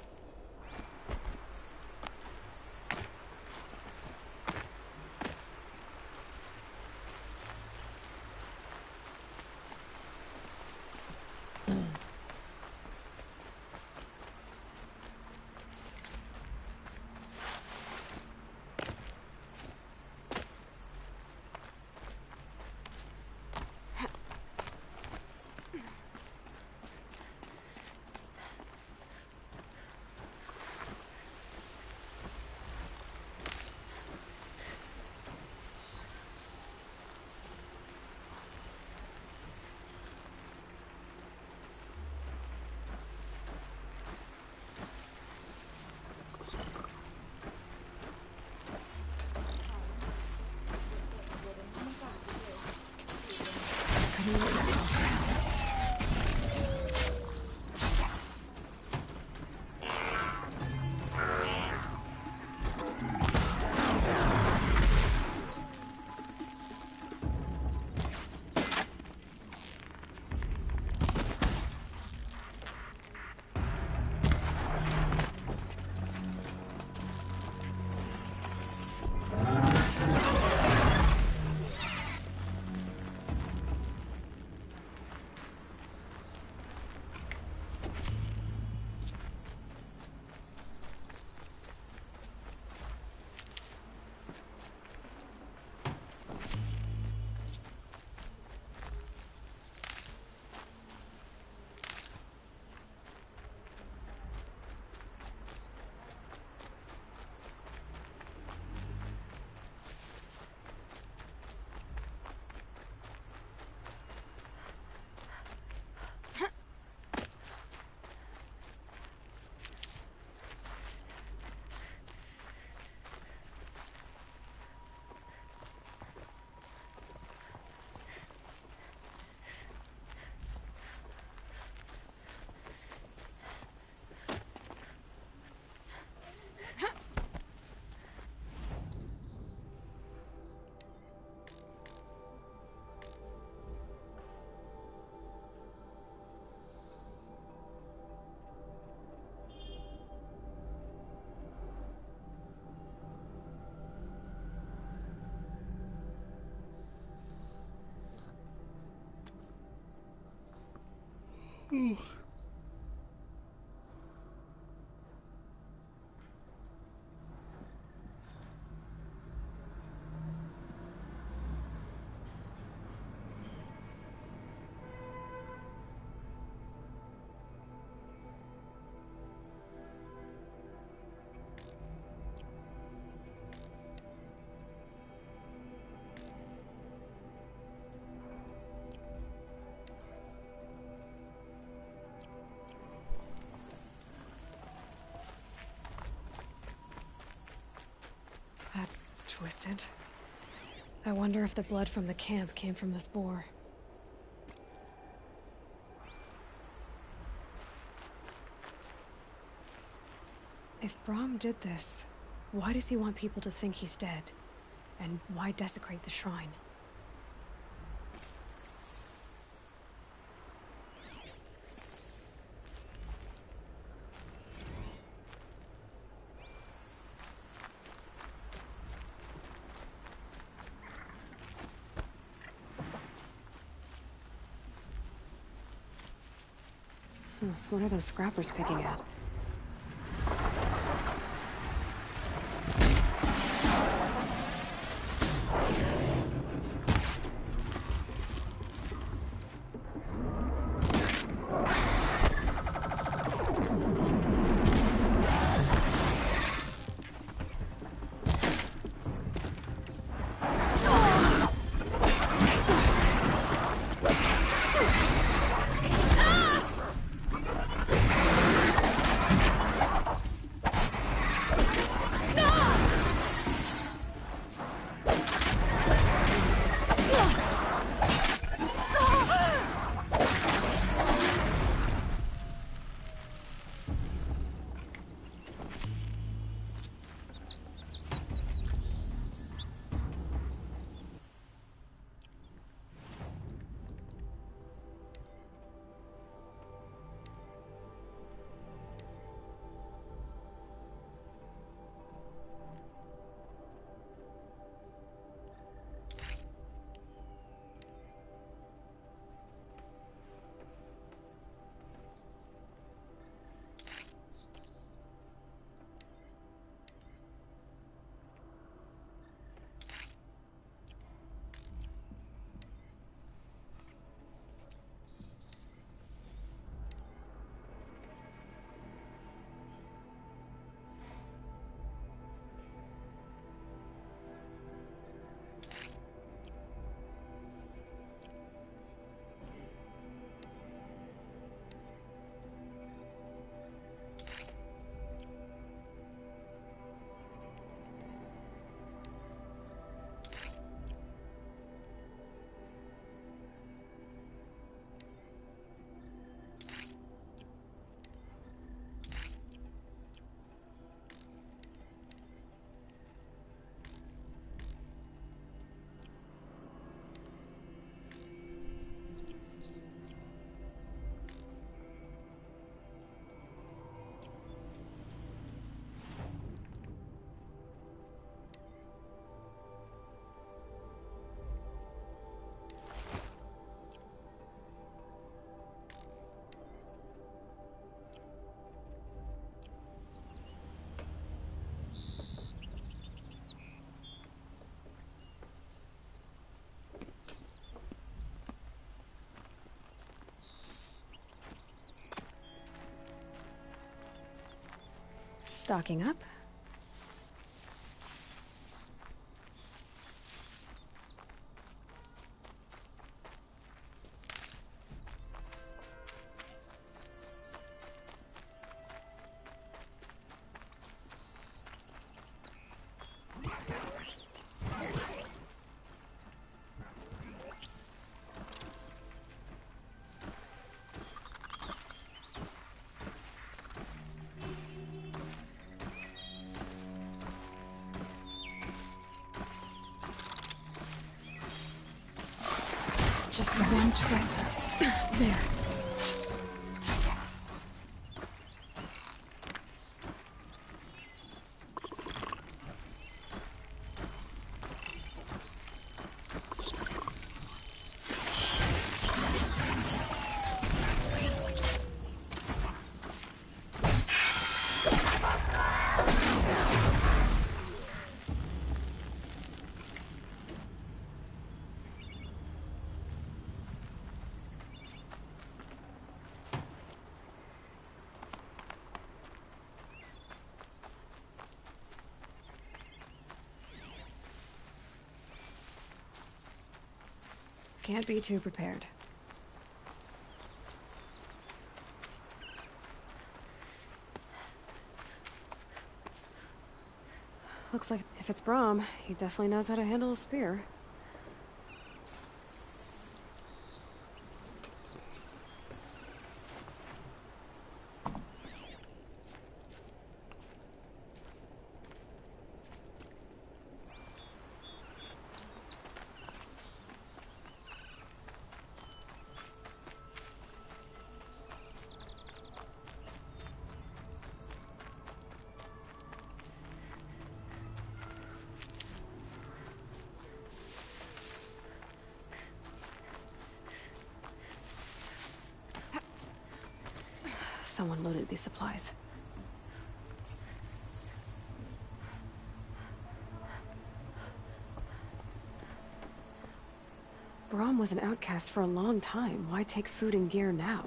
That's twisted. I wonder if the blood from the camp came from this boar. If Brahm did this, why does he want people to think he's dead? And why desecrate the shrine? What are those scrappers picking at? Stocking up. Just one twist. There. Can't be too prepared. Looks like if it's Brahm, he definitely knows how to handle a spear. Someone loaded these supplies. Brahm was an outcast for a long time. Why take food and gear now?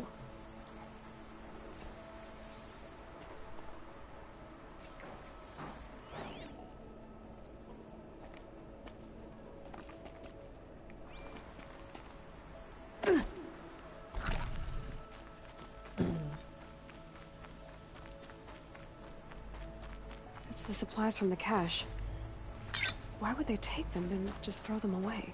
It's the supplies from the cache. Why would they take them and just throw them away?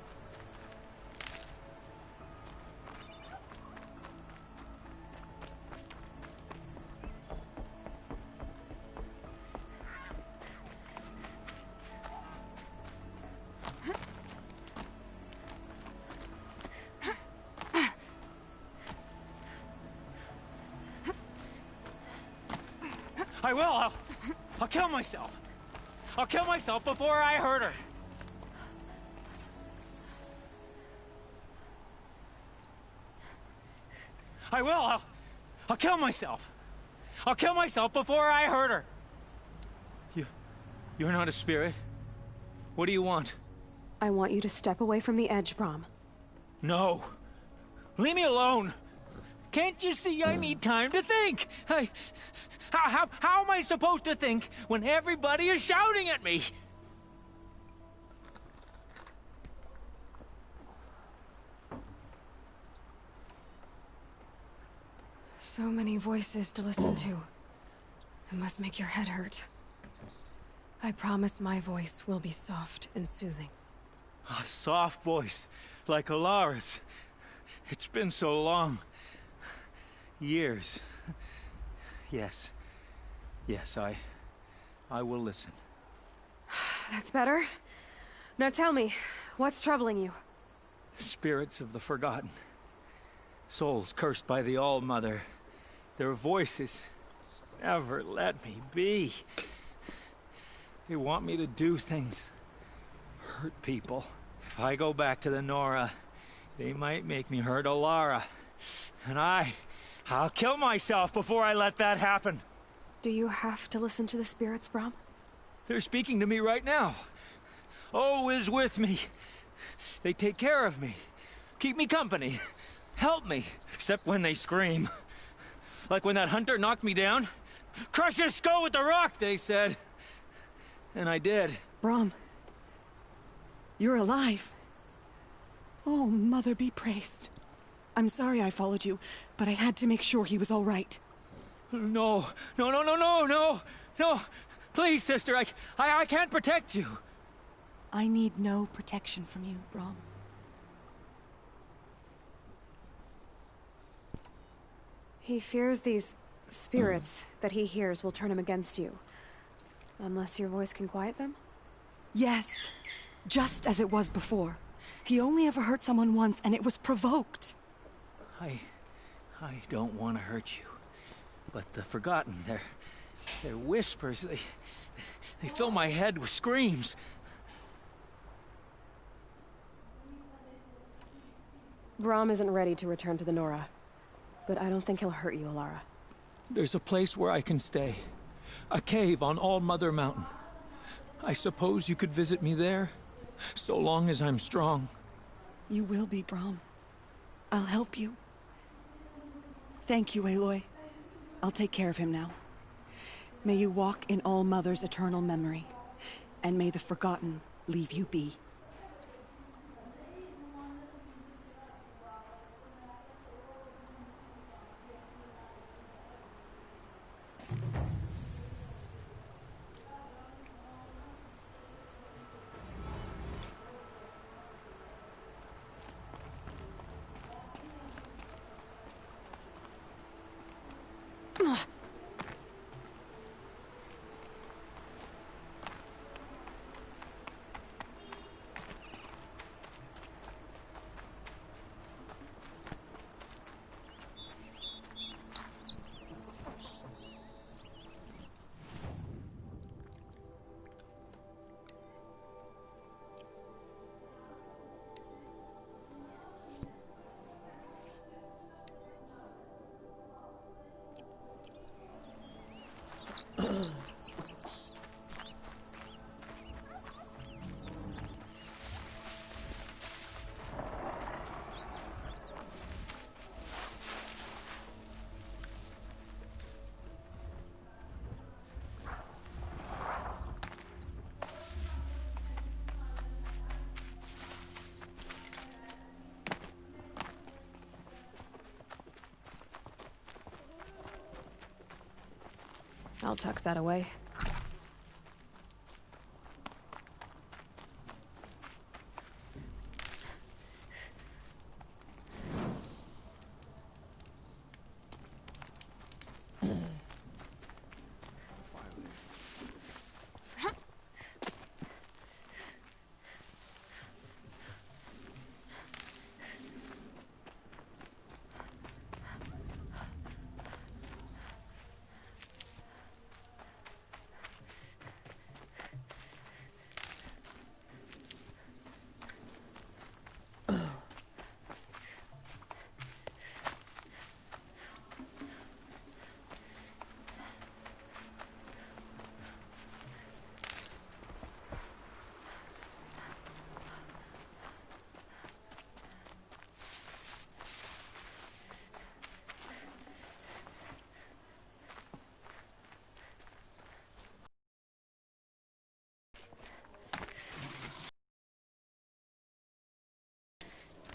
I will! I'll kill myself! I'll kill myself before I hurt her! I will! I'll kill myself! I'll kill myself before I hurt her! You're not a spirit. What do you want? I want you to step away from the edge, Brahm. No! Leave me alone! Can't you see I need time to think? How am I supposed to think when everybody is shouting at me? So many voices to listen to. It must make your head hurt. I promise my voice will be soft and soothing. A soft voice, like Alara's. It's been so long. Years. Yes. Yes, I will listen. That's better. Now tell me, what's troubling you? Spirits of the forgotten. Souls cursed by the All-Mother. Their voices never let me be. They want me to do things. Hurt people. If I go back to the Nora, they might make me hurt Alara. And I'll kill myself before I let that happen. Do you have to listen to the spirits, Brahm? They're speaking to me right now. O is with me. They take care of me. Keep me company. Help me. Except when they scream. Like when that hunter knocked me down. Crush his skull with the rock, they said. And I did. Brahm. You're alive. Oh, Mother be praised. I'm sorry I followed you, but I had to make sure he was all right. No. Please, sister, I can't protect you. I need no protection from you, Brahm. He fears these spirits that he hears will turn him against you. Unless your voice can quiet them? Yes. Just as it was before. He only ever hurt someone once, and it was provoked. I don't want to hurt you. But the Forgotten, their whispers, they fill my head with screams. Brahm isn't ready to return to the Nora. But I don't think he'll hurt you, Alara. There's a place where I can stay. A cave on All-Mother Mountain. I suppose you could visit me there? So long as I'm strong. You will be, Brahm. I'll help you. Thank you, Aloy. I'll take care of him now. May you walk in All-Mother's eternal memory. And may the Forgotten leave you be. I'll tuck that away.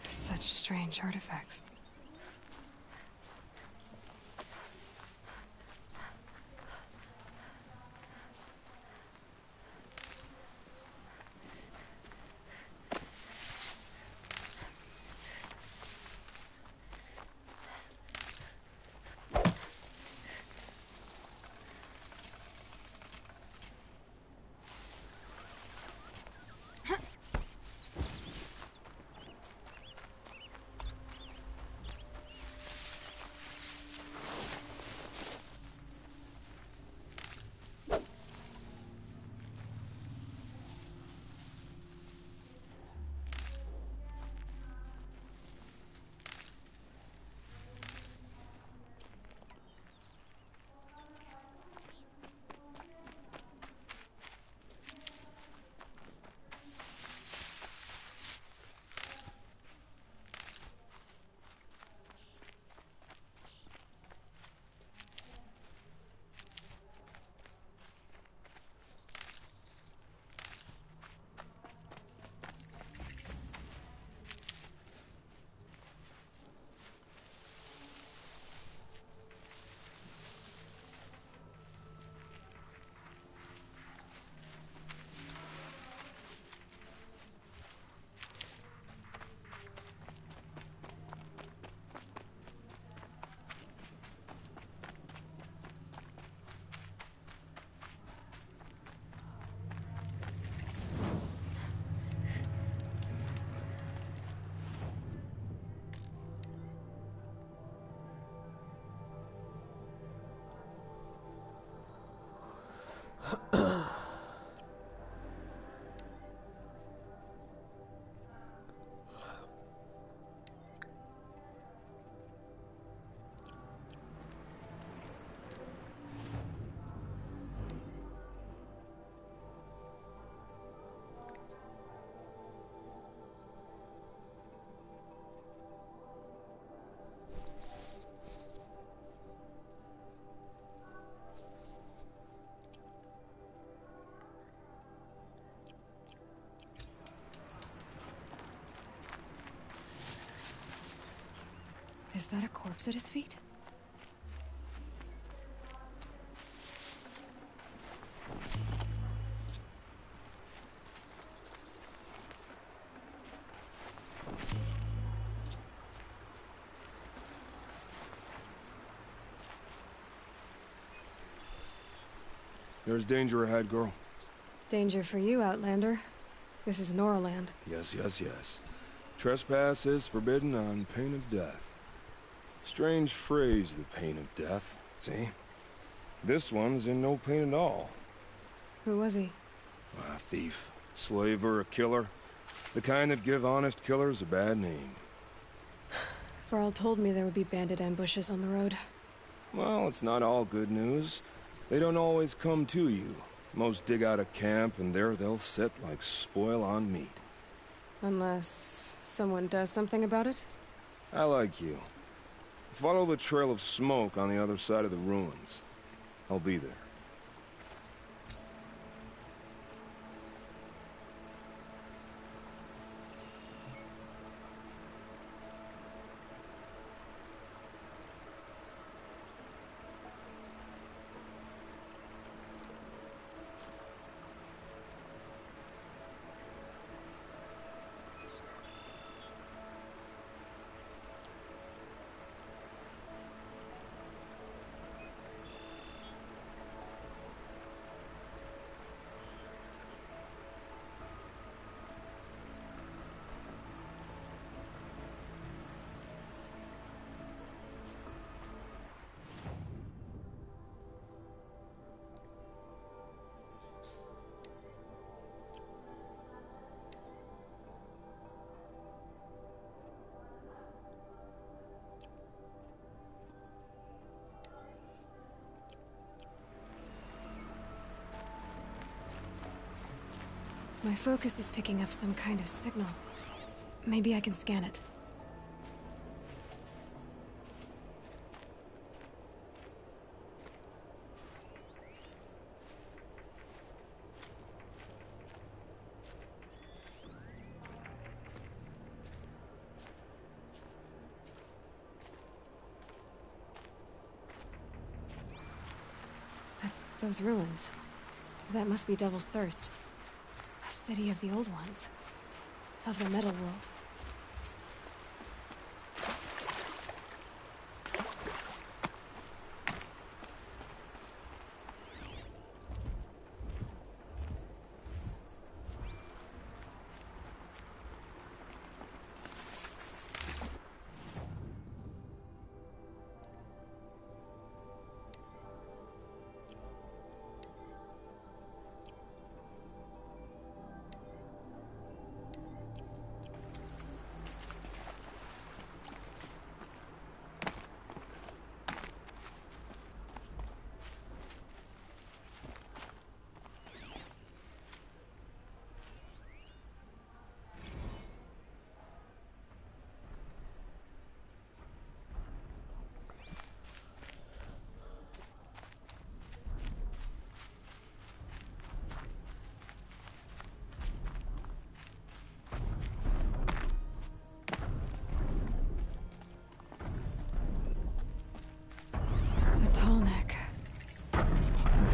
Such strange artifacts. Is that a corpse at his feet? There's danger ahead, girl. Danger for you, Outlander. This is Norland. Yes, yes, yes. Trespass is forbidden on pain of death. Strange phrase, the pain of death. See? This one's in no pain at all. Who was he? A thief, slaver, a killer. The kind that give honest killers a bad name. Varl told me there would be bandit ambushes on the road. Well, it's not all good news. They don't always come to you. Most dig out a camp, and there they'll sit like spoil on meat. Unless someone does something about it? I like you. Follow the trail of smoke on the other side of the ruins. I'll be there. My focus is picking up some kind of signal. Maybe I can scan it. That's those ruins. That must be Devil's Thirst. A city of the old ones. Of the metal world.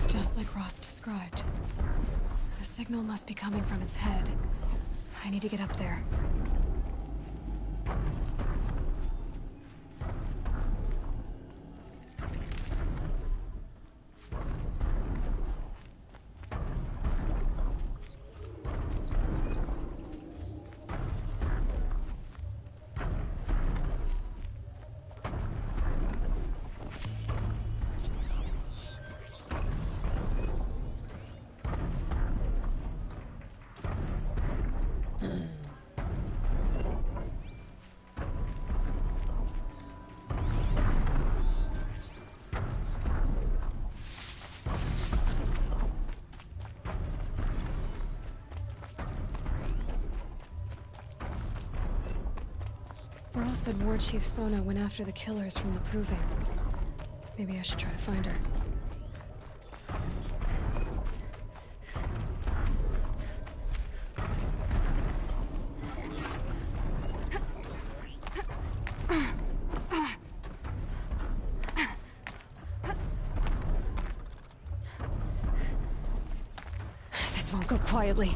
Just like Ross described. The signal must be coming from its head. I need to get up there. Burl said Ward Chief Sona went after the killers from the Proving. Maybe I should try to find her. This won't go quietly.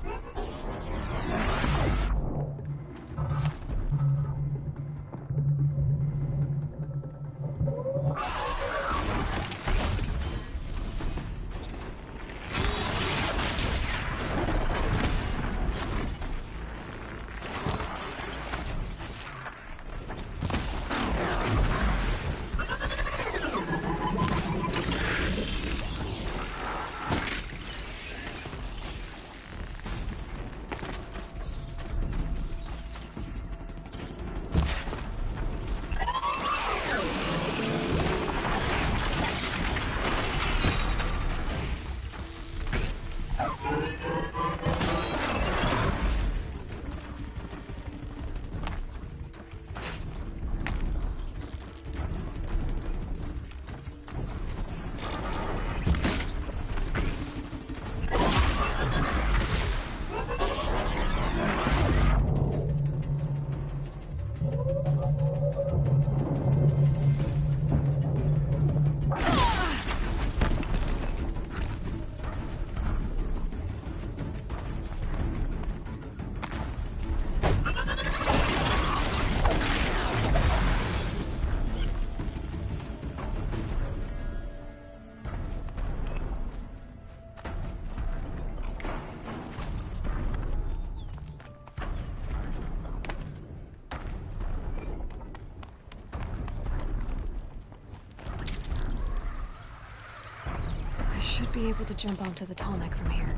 Should be able to jump onto the tall neck from here.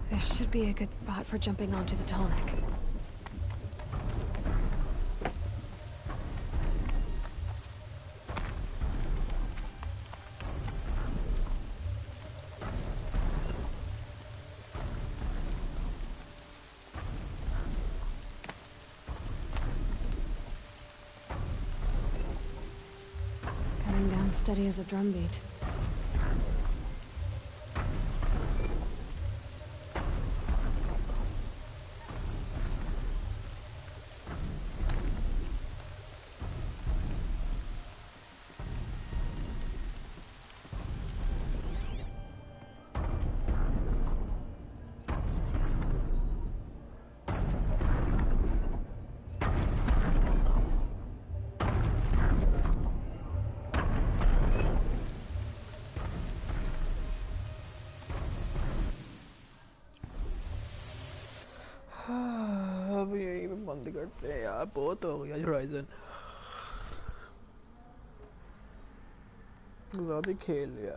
This should be a good spot for jumping onto the tonic. Coming down steady as a drumbeat. अब यहीं पे बंद करते हैं यार, बहुत हो गया होराइजन, ज़्यादा खेल लिया।